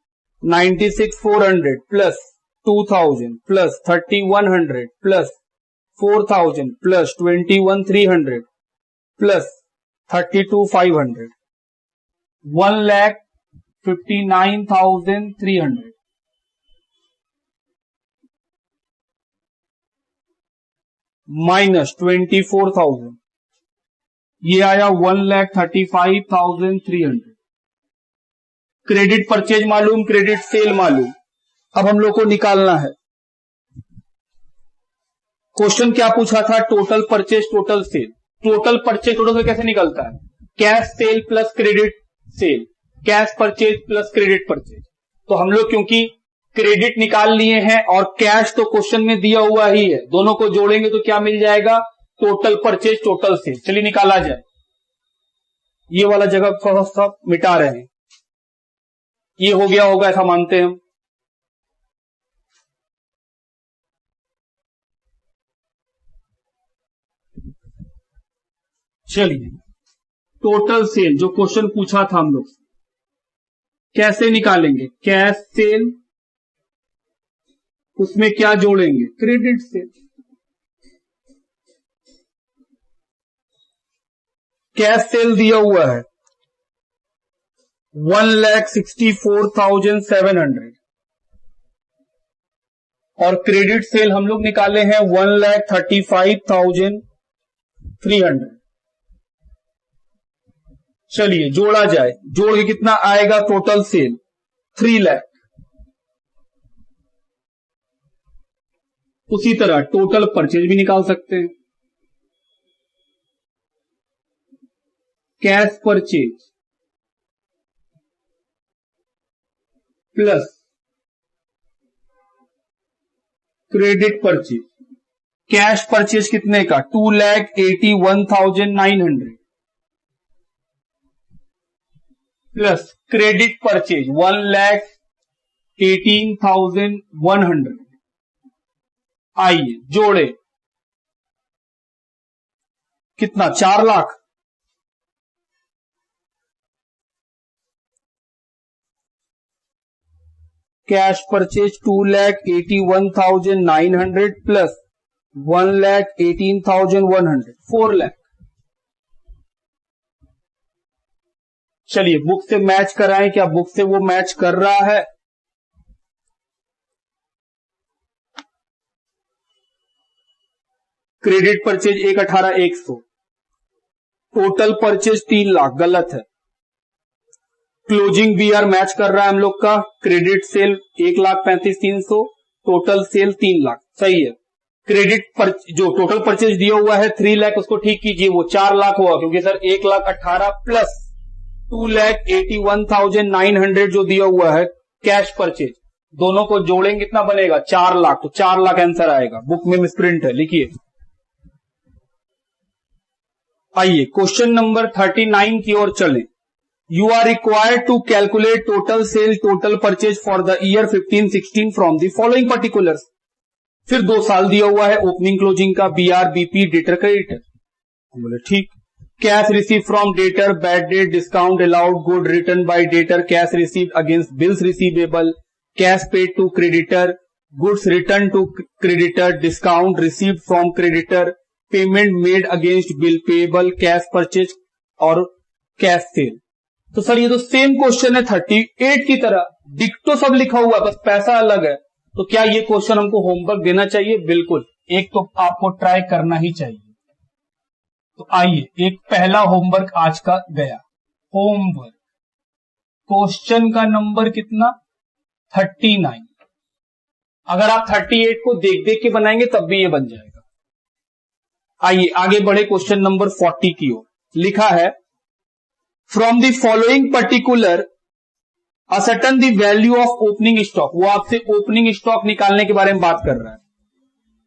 96,400 plus 2,000 plus 3,100 plus 4,000 plus 21,300 plus 32,500 1,59,300। Minus 24,000, ये आया 1,35,300। क्रेडिट परचेज मालूम, क्रेडिट सेल मालूम। अब हम लोग को निकालना है, क्वेश्चन क्या पूछा था, total purchase total sale. Total purchase total sale कैसे निकलता है, cash cell plus credit sale, cash purchase plus credit purchase. तो हम लोग क्योंकि क्रेडिट निकाल लिए हैं और कैश तो क्वेश्चन में दिया हुआ ही है, दोनों को जोड़ेंगे तो क्या मिल जाएगा, टोटल परचेज टोटल सेल। चलिए निकाला जाए, ये वाला जगह थोड़ा सा मिटा रहे हैं, ये हो गया होगा ऐसा मानते हैं हम। चलिए टोटल सेल जो क्वेश्चन पूछा था हम लोग कैसे निकालेंगे, कैश सेल, उसमें क्या जोड़ेंगे, क्रेडिट सेल। कैश सेल दिया हुआ है 1,64,700 और क्रेडिट सेल हम लोग निकाले हैं 1,35,300। चलिए जोड़ा जाए, जोड़ के कितना आएगा टोटल सेल, 3 लाख। उसी तरह टोटल परचेज भी निकाल सकते हैं, cash purchase plus credit purchase. Cash purchase कितने का, 2,81,900 प्लस क्रेडिट परचेज 1,18,100। आइए जोड़े, कितना, 4 lakh. Cash purchase 2,81,900 plus 1,18,100, 4 lakh. चलिए बुक से मैच कराएं, क्या बुक से वो मैच कर रहा है। Credit purchase 1,18,100, total purchase 3 lakh, गलत है। क्लोजिंग बीआर मैच कर रहा है हम लोग का, credit sale 1,35,300, total sale 3 lakh, सही है। क्रेडिट जो टोटल परचेज दिया हुआ है 3 लाख, उसको ठीक कीजिए, वो 4 लाख होगा, क्योंकि सर 1,18,000 प्लस 2,81,900 जो दिया हुआ है कैश परचेज, दोनों को जोड़ेंगे कितना बनेगा, 4 लाख। तो 4 लाख आंसर आएगा, बुक में मिसप्रिंट है, लिखिए। आइए क्वेश्चन नंबर 39 की ओर चलें। You are required to calculate total sale, total purchase for the year 15-16 from the following particulars। फिर 2 साल दिया हुआ है, ओपनिंग क्लोजिंग का, BR, BP, डेटर, क्रेडिटर। बोले ठीक। Cash receive from debtor, bad debt, discount allowed, good return by debtor, cash receive against bills receivable, cash paid to creditor, goods return to creditor, discount received from creditor, payment made against bill payable, cash purchase और cash sale. तो sir ये तो same question है 38 की तरह, डिक्टो सब लिखा हुआ, बस पैसा अलग है। तो क्या ये क्वेश्चन हमको होमवर्क देना चाहिए? बिल्कुल, एक तो आपको ट्राई करना ही चाहिए। तो आइए एक पहला होमवर्क आज का गया। होमवर्क क्वेश्चन का नंबर कितना, 39। अगर आप 38 को देख देख के बनाएंगे तब भी ये बन जाएगा। आइए आगे बढ़े क्वेश्चन नंबर 40 की ओर। लिखा है from the following particular ascertain the value of opening stock. वो आपसे ओपनिंग स्टॉक निकालने के बारे में बात कर रहा है।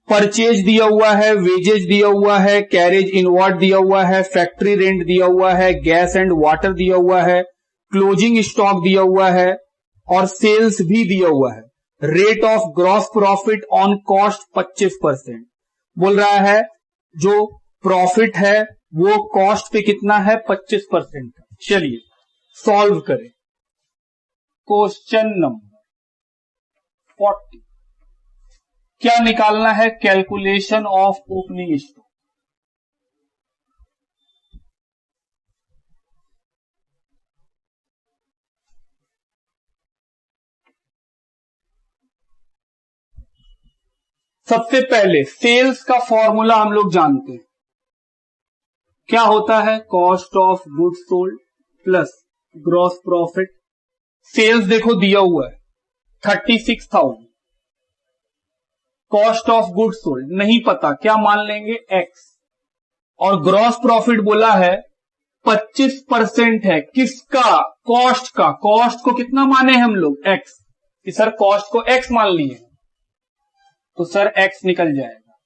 परचेज दिया हुआ है, वेजेज दिया हुआ है, कैरेज इनवर्ड दिया हुआ है, फैक्ट्री रेंट दिया हुआ है, गैस एंड वाटर दिया हुआ है, क्लोजिंग स्टॉक दिया हुआ है और सेल्स भी दिया हुआ है। Rate of gross profit on cost 25%। बोल रहा है जो प्रॉफिट है वो कॉस्ट पे कितना है, 25% का। चलिए सॉल्व करें। क्वेश्चन नंबर 40 क्या निकालना है, कैलकुलेशन ऑफ ओपनिंग स्टॉक। सबसे पहले सेल्स का फॉर्मूला हम लोग जानते हैं, क्या होता है? Cost of goods sold plus gross profit. Sales देखो दिया हुआ है 36,000, कॉस्ट ऑफ गुड्स सोल्ड नहीं पता, क्या मान लेंगे? एक्स। और ग्रॉस प्रॉफिट बोला है 25% है, किसका? कॉस्ट का। कॉस्ट को कितना माने हम लोग? एक्स। कि सर कॉस्ट को एक्स मान लिए, तो सर एक्स निकल जाएगा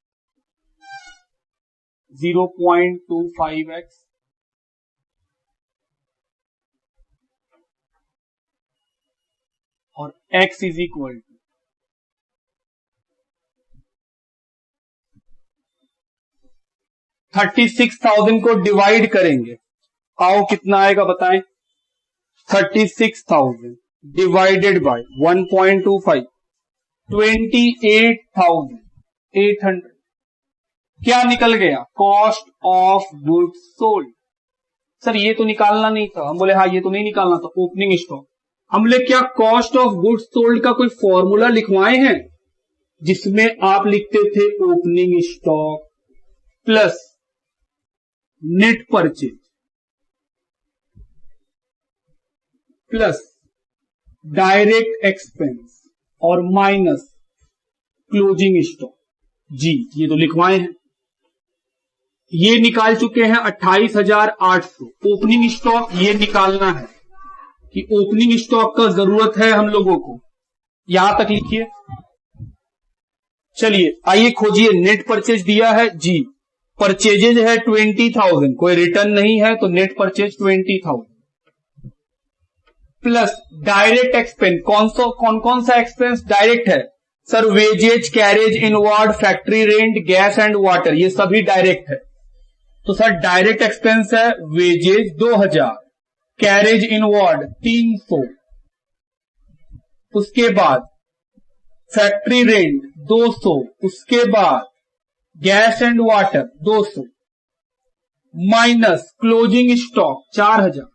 0.25x और x इज इक्वल टू 36,000 को डिवाइड करेंगे, आओ कितना आएगा बताएं? 36,000 डिवाइडेड बाय 1.25, 28,800। क्या निकल गया? Cost of goods sold. Sir ये तो निकालना नहीं था। हम बोले हाँ ये तो नहीं निकालना था, ओपनिंग स्टॉक। हम बोले क्या कॉस्ट ऑफ गुड्स सोल्ड का कोई फॉर्मूला लिखवाए हैं जिसमें आप लिखते थे opening stock plus net purchase plus direct expense और माइनस क्लोजिंग स्टॉक। जी ये तो लिखवाए हैं, ये निकाल चुके हैं 28,800। ओपनिंग स्टॉक ये निकालना है कि ओपनिंग स्टॉक का जरूरत है हम लोगों को, यहां तक लिखिए। चलिए आइए खोजिए, नेट परचेज दिया है जी, परचेजेज है 20,000, कोई रिटर्न नहीं है तो net purchase 20,000 plus direct expense. कौन कौन सा एक्सपेंस डायरेक्ट है? Sir wages, carriage inward, factory rent, gas and water, ये सभी डायरेक्ट है। तो सर डायरेक्ट एक्सपेंस है वेजेज 2000, कैरेज इनवार्ड 300, उसके बाद फैक्ट्री रेंट 200, उसके बाद gas and water 200 minus closing stock 4000,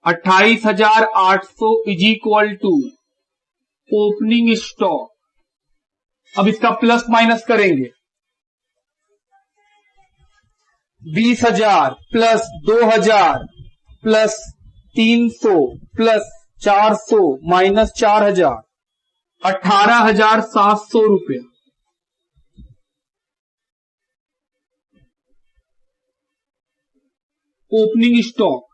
28,800 is equal to opening stock. अब इसका प्लस माइनस करेंगे, 20,000 प्लस 2,000 प्लस 300 प्लस 400 माइनस 4,000, 18,700 रुपये। ओपनिंग स्टॉक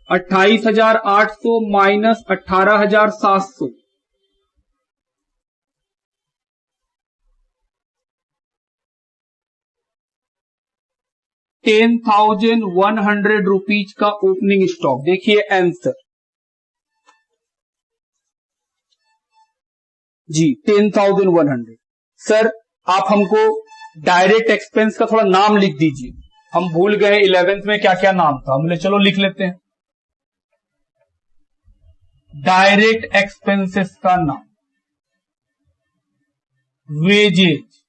28,800 माइनस 18,700, 10,100 रुपीज का ओपनिंग स्टॉक। देखिए आंसर जी 10,100। सर आप हमको डायरेक्ट एक्सपेंस का थोड़ा नाम लिख दीजिए, हम भूल गए 11th में क्या क्या नाम था। हमने चलो लिख लेते हैं डायरेक्ट एक्सपेंसेस का नाम, wages,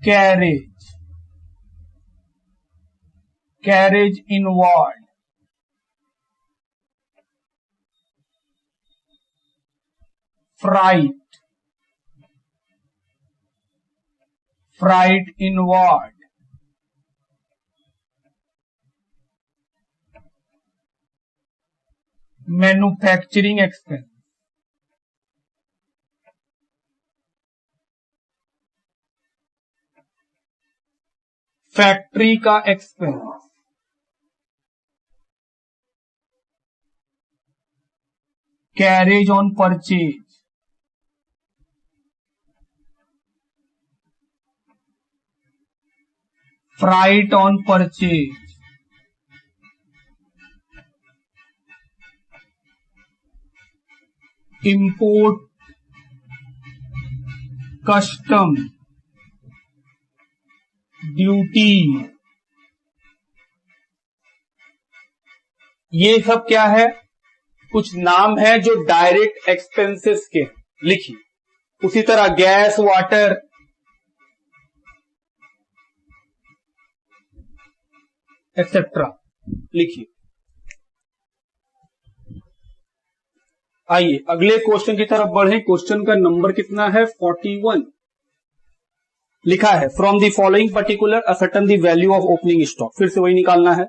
carriage, carriage inward, freight, freight inward, manufacturing expense, factory का expense, carriage on purchase, freight on purchase, import, custom duty, ये सब क्या है? कुछ नाम है जो डायरेक्ट एक्सपेंसेस के, लिखिए। उसी तरह गैस, वाटर, एक्सेट्रा लिखिए। आइए अगले क्वेश्चन की तरफ बढ़े। क्वेश्चन का नंबर कितना है? 41। लिखा है from the following particular ascertain the value of opening stock. फिर से वही निकालना है।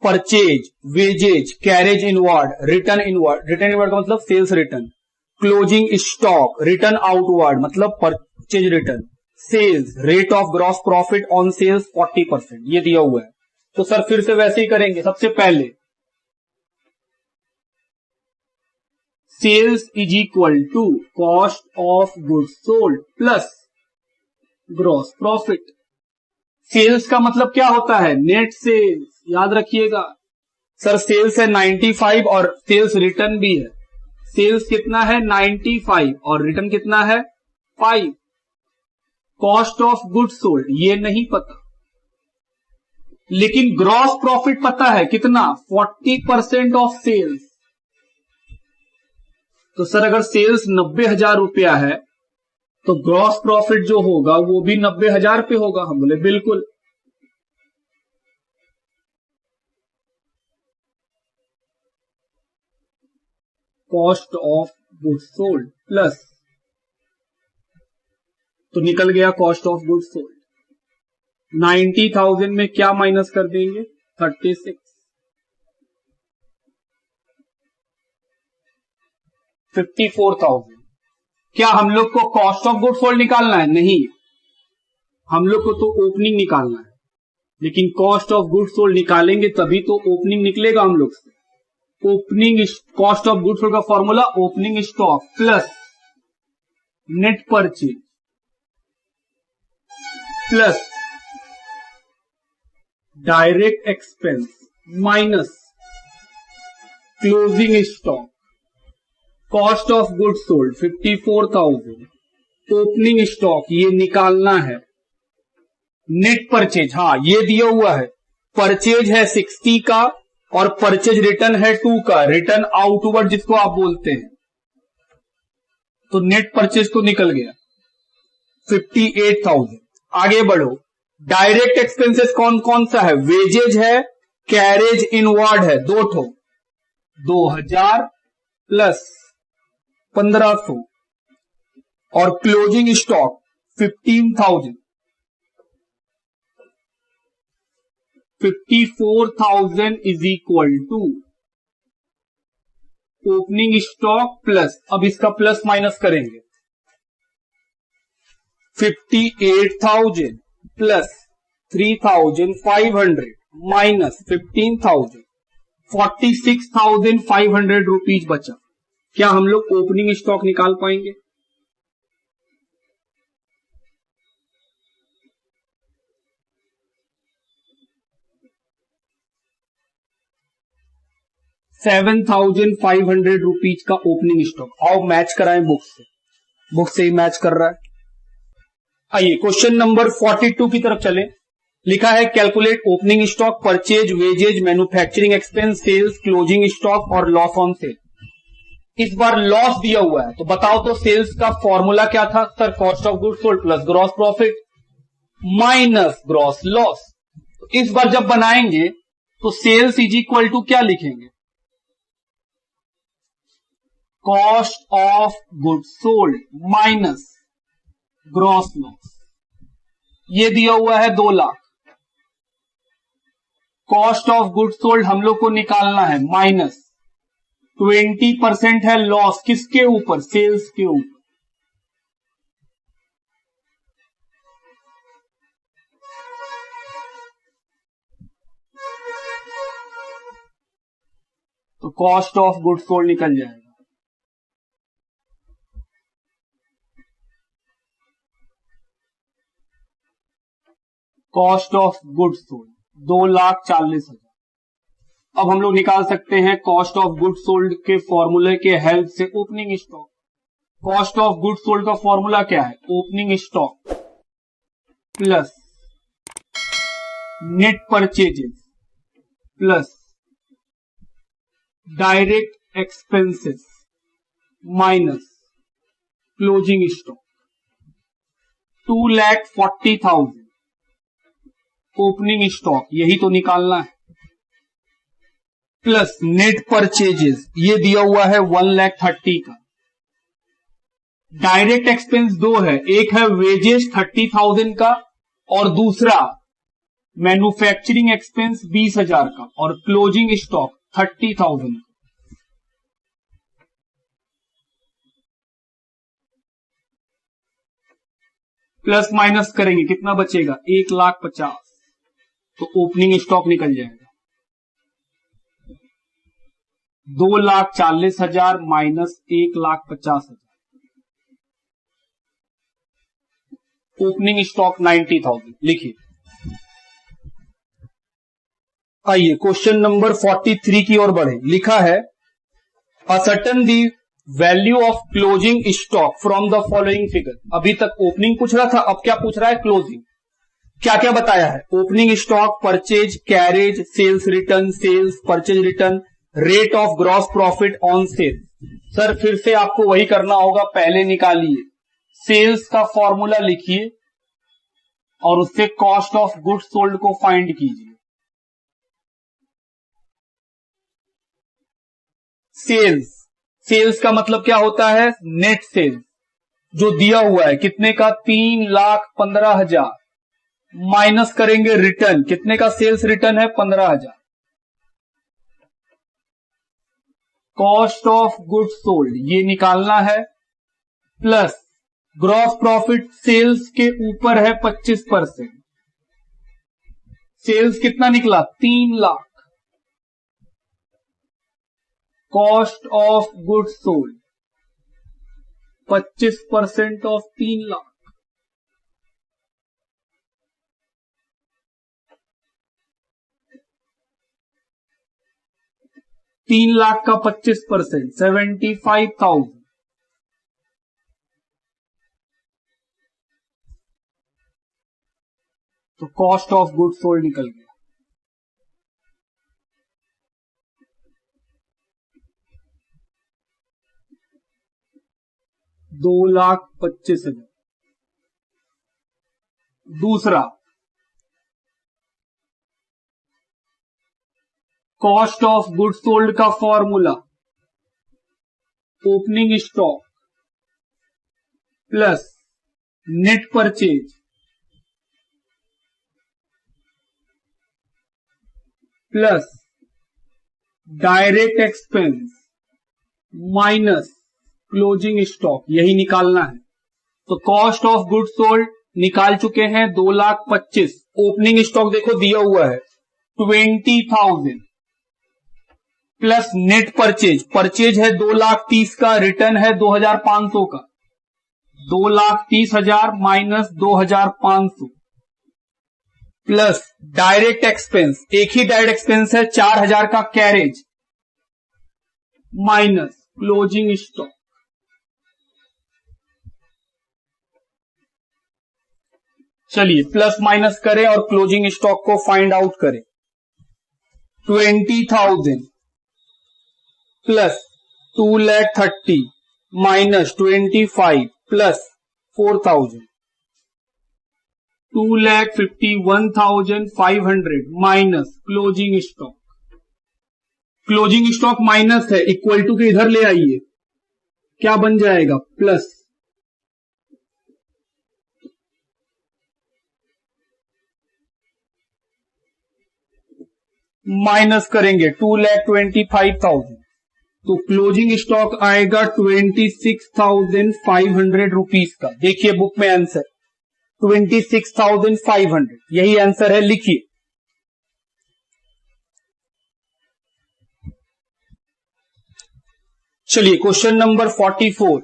Purchase, wages, carriage inward, return inward. Return inward का मतलब sales return. Closing stock, return outward मतलब purchase return. Sales, rate of gross profit on sales 40%, ये दिया हुआ है। तो सर फिर से वैसे ही करेंगे। सबसे पहले sales is equal to cost of goods sold plus gross profit. Sales का मतलब क्या होता है? नेट सेल्स, याद रखिएगा। सर सेल्स है 95 और सेल्स रिटर्न भी है। सेल्स कितना है? 95 और रिटर्न कितना है? 5। कॉस्ट ऑफ गुड्स सोल्ड ये नहीं पता, लेकिन ग्रॉस प्रॉफिट पता है कितना? 40% ऑफ सेल्स। तो सर अगर सेल्स 90,000 रुपया है तो ग्रॉस प्रॉफिट जो होगा वो भी 90,000 पे होगा। हम बोले बिल्कुल। Cost of goods sold plus, तो निकल गया कॉस्ट ऑफ गुड्स सोल्ड। 90,000 में क्या माइनस कर देंगे? 36। 54,000। क्या हम लोग को कॉस्ट ऑफ गुड्स सोल्ड निकालना है? नहीं, हम लोग को तो ओपनिंग निकालना है। लेकिन कॉस्ट ऑफ गुड्स सोल्ड निकालेंगे तभी तो ओपनिंग निकलेगा हम लोग से। Opening cost of goods sold का formula opening stock plus net purchase plus direct expense minus closing stock. Cost of goods sold 54,000, opening stock ये निकालना है। नेट परचेज, हाँ ये दिया हुआ है। परचेज है 60 का और परचेज रिटर्न है 2 का, रिटर्न आउटवर्ड जिसको आप बोलते हैं। तो नेट परचेज तो निकल गया 58,000। आगे बढ़ो। डायरेक्ट एक्सपेंसेस कौन कौन सा है? वेजेज है, कैरेज इनवर्ड है, दो ठो। 2,000 प्लस 1,500 और closing stock 15,000। 54,000 is equal to opening stock plus, अब इसका प्लस माइनस करेंगे। 58,000 प्लस 3,500 माइनस 15,000, 46,500 रुपीज बचा। क्या हम लोग ओपनिंग स्टॉक निकाल पाएंगे? ₹7,500 का ओपनिंग स्टॉक। आओ मैच कराएं बुक से। बुक से ही मैच कर रहा है। आइए क्वेश्चन नंबर 42 की तरफ चलें। लिखा है calculate opening stock, purchase, wages, manufacturing expense, sales, closing stock और लॉस ऑन सेल। इस बार लॉस दिया हुआ है, तो बताओ तो सेल्स का फॉर्मूला क्या था? Sir cost of goods sold plus gross profit minus gross loss. तो इस बार जब बनाएंगे तो सेल्स इज इक्वल टू क्या लिखेंगे? Cost of goods sold minus gross loss. ये दिया हुआ है 2 lakh. Cost of goods sold हम लोग को निकालना है माइनस 20% है लॉस, किसके ऊपर? सेल्स के ऊपर। तो कॉस्ट ऑफ गुड्स सोल्ड निकल जाएगा कॉस्ट ऑफ गुड्स सोल्ड 2,40,000। अब हम लोग निकाल सकते हैं कॉस्ट ऑफ गुड्स सोल्ड के फॉर्मूले के हेल्प से opening stock. Cost of goods sold का फॉर्मूला क्या है? Opening stock plus net purchases plus direct expenses minus closing stock. 2,40,000 opening stock, यही तो निकालना है। प्लस नेट परचेजेस, ये दिया हुआ है 1,30,000 का। डायरेक्ट एक्सपेंस दो है, एक है वेजेस 30,000 का और दूसरा मैन्युफैक्चरिंग एक्सपेंस 20,000 का और क्लोजिंग स्टॉक 30,000। प्लस माइनस करेंगे कितना बचेगा, 1,50,000, तो ओपनिंग स्टॉक निकल जाएगा 2,40,000 माइनस 1,50,000। ओपनिंग स्टॉक 90,000 लिखिए। आइए क्वेश्चन नंबर 43 की ओर बढ़े। लिखा है ascertain the value of closing stock from the following figure. अभी तक ओपनिंग पूछ रहा था, अब क्या पूछ रहा है, क्लोजिंग। क्या क्या बताया है, opening stock, purchase, carriage, sales return, sales, purchase return, rate of gross profit on sale. Sir फिर से आपको वही करना होगा, पहले निकालिए सेल्स का फॉर्मूला लिखिए और उससे कॉस्ट ऑफ गुड्स सोल्ड को फाइंड कीजिए। सेल्स, सेल्स का मतलब क्या होता है, नेट सेल्स, जो दिया हुआ है कितने का, 3,15,000, माइनस करेंगे रिटर्न, कितने का सेल्स रिटर्न है, 15,000। कॉस्ट ऑफ गुड्स सोल्ड ये निकालना है, प्लस ग्रॉस प्रॉफिट सेल्स के ऊपर है 25%। सेल्स कितना निकला, 3 lakh. Cost of goods sold 25% of 3 lakh. तीन लाख का 25%, 75,000। तो कॉस्ट ऑफ गुड्स सोल्ड निकल गया। $2,25,000। दूसरा, कॉस्ट ऑफ गुड्स सोल्ड का formula opening stock plus net purchase plus direct expense minus closing stock, यही निकालना है। तो कॉस्ट ऑफ गुड्स सोल्ड निकाल चुके हैं 2,25,000। ओपनिंग स्टॉक देखो दिया हुआ है 20,000 प्लस नेट परचेज, परचेज है 2,30,000 का, रिटर्न है 2,500 का। 2,30,000 माइनस 2,500 प्लस डायरेक्ट एक्सपेंस, एक ही डायरेक्ट एक्सपेंस है 4,000 का कैरेज माइनस क्लोजिंग स्टॉक। चलिए प्लस माइनस करें और क्लोजिंग स्टॉक को फाइंड आउट करें। 20,000 plus 2,30,000 minus 25 plus 4,000, 2,51,500 minus closing stock. Closing stock minus है, इक्वल टू के इधर ले आइए, क्या बन जाएगा, प्लस। माइनस करेंगे 2,25,000, तो क्लोजिंग स्टॉक आएगा 26,500 रुपीज का। देखिए बुक में आंसर 26,500, यही आंसर है, लिखिए। चलिए क्वेश्चन नंबर 44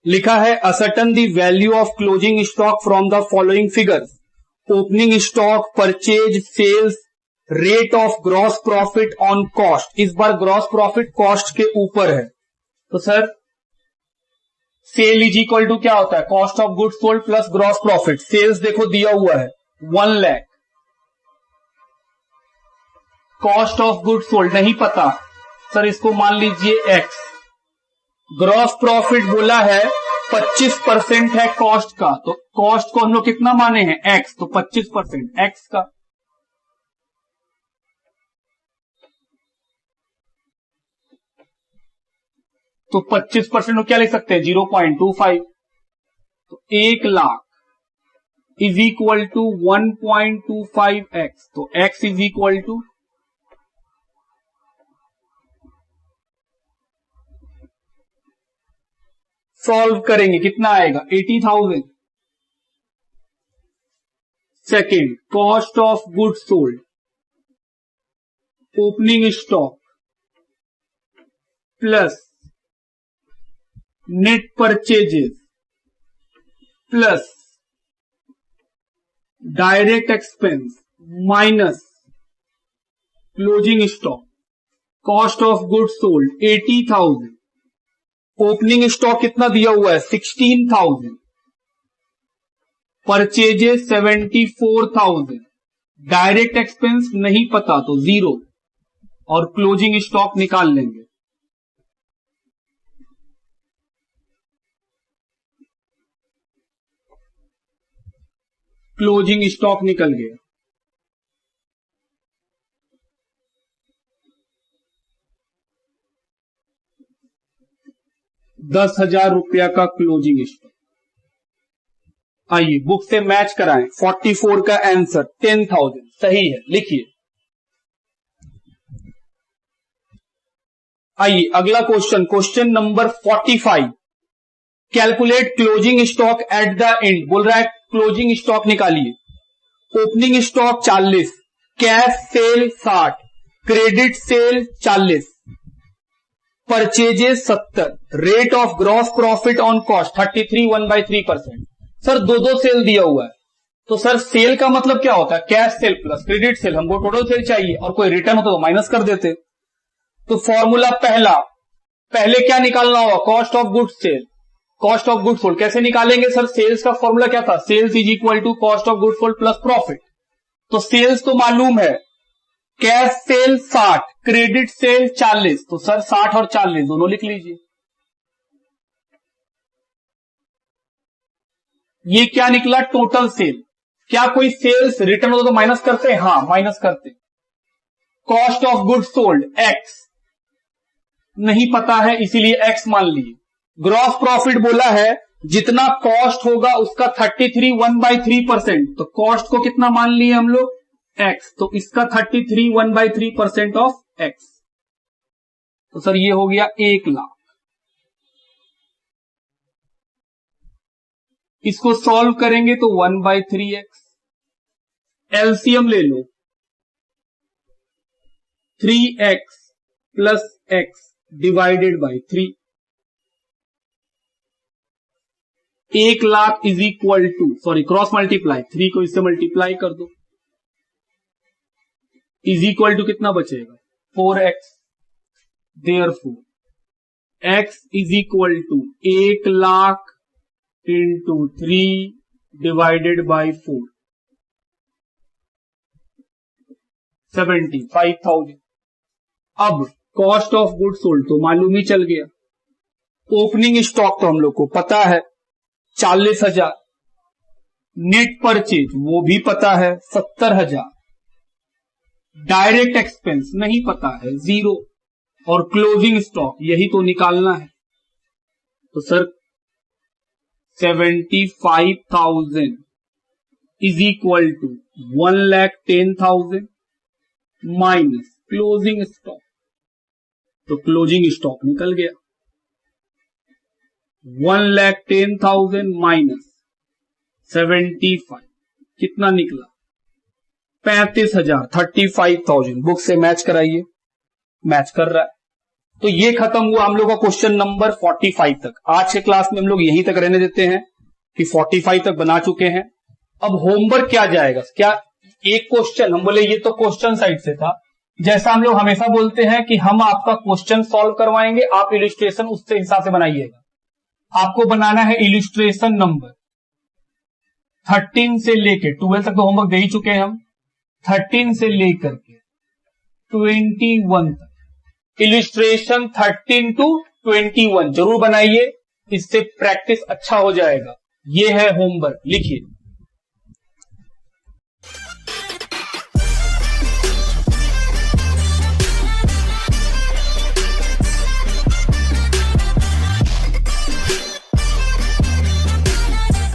लिखा है ascertain the value of closing stock from the following figures. Opening stock, purchase, sales, rate of gross profit on cost. इस बार ग्रॉस प्रॉफिट कॉस्ट के ऊपर है, तो sir sale is equal to क्या होता है, cost of goods sold plus gross profit. Sales देखो दिया हुआ है 1 lakh, cost of goods sold नहीं पता, सर इसको मान लीजिए एक्स। ग्रॉस प्रॉफिट बोला है 25% है कॉस्ट का, तो कॉस्ट को हम लोग कितना माने हैं, एक्स, तो 25% एक्स का। तो 25% को क्या लिख सकते हैं 0.25। तो 1 lakh is equal to 1.25x। तो x is equal to solve करेंगे कितना आएगा 80,000। Second, cost of goods sold, opening stock plus net purchases plus direct expense minus closing stock. Cost of goods sold 80,000, opening stock कितना दिया हुआ है 16,000, purchases 74,000, direct expense नहीं पता तो 0 और क्लोजिंग स्टॉक निकाल लेंगे। क्लोजिंग स्टॉक निकल गया 10,000 रुपया का क्लोजिंग स्टॉक। आइए बुक से मैच कराएं। 44 का आंसर 10,000 सही है, लिखिए। आइए अगला question, question number 45। Calculate closing stock at the end. बोल रहा है क्लोजिंग स्टॉक निकालिए। Opening stock 40, cash cell 60, credit sale 40, purchases 70, rate of gross profit on cost 33 1/3%। Sir दो सेल दिया हुआ है, तो सर सेल का मतलब क्या होता है cash cell plus credit sale. हमको टोटल सेल चाहिए और कोई रिटर्न होता तो माइनस कर देते। तो फॉर्मूला पहले क्या निकालना होगा cost of goods sale, cost of goods sold. कैसे निकालेंगे सर, सेल्स का फॉर्मूला क्या था, sales is equal to cost of goods sold plus profit. तो सेल्स तो मालूम है, कैश सेल 60, क्रेडिट सेल 40, तो सर 60 और 40 दोनों लिख लीजिए। ये क्या निकला टोटल सेल। क्या कोई सेल्स रिटर्न होता तो माइनस करते हैं, हाँ माइनस करते। Cost of goods sold x नहीं पता है इसीलिए एक्स मान लिए। ग्रॉस प्रॉफिट बोला है जितना कॉस्ट होगा उसका 33 1/3%, तो कॉस्ट को कितना मान लिए हम लोग एक्स, तो इसका 33 1/3% ऑफ एक्स। तो सर ये हो गया 1 लाख। इसको सॉल्व करेंगे तो 1/3x। एलसीएम ले लो, 3x plus x divided by 3। 1 lakh is equal to, sorry cross multiply, 3 को इससे मल्टीप्लाई कर दो, इज इक्वल टू कितना बचेगा 4x। Therefore x is equal to 1 lakh into 3 divided by 4, 75,000। अब कॉस्ट ऑफ गुड्स सोल्ड तो मालूम ही चल गया, ओपनिंग स्टॉक तो हम लोग को पता है 40,000, नेट परचेज वो भी पता है 70,000, डायरेक्ट एक्सपेंस नहीं पता है 0, और क्लोजिंग स्टॉक यही तो निकालना है। तो sir 75,000 is equal to 1,10,000 minus closing stock, तो क्लोजिंग स्टॉक निकल गया 1,10,000 माइनस 75 कितना निकला 35,000, 35,000। बुक से मैच कराइए, मैच कर रहा है। तो ये खत्म हुआ हम लोग का क्वेश्चन नंबर 45 तक। आज के क्लास में हम लोग यहीं तक रहने देते हैं कि 45 तक बना चुके हैं। अब होमवर्क क्या जाएगा, क्या एक क्वेश्चन, हम बोले ये तो क्वेश्चन साइड से था, जैसा हम लोग हमेशा बोलते हैं कि हम आपका क्वेश्चन सॉल्व करवाएंगे, आप इलिस्ट्रेशन उससे हिसाब से बनाइएगा। आपको बनाना है इलिस्ट्रेशन नंबर 13 से लेकर 12 तक तो होमवर्क दे ही चुके हैं हम, 13 से लेकर के 21 तक इलिस्ट्रेशन 13 to 21 जरूर बनाइए, इससे प्रैक्टिस अच्छा हो जाएगा। ये है होमवर्क, लिखिए।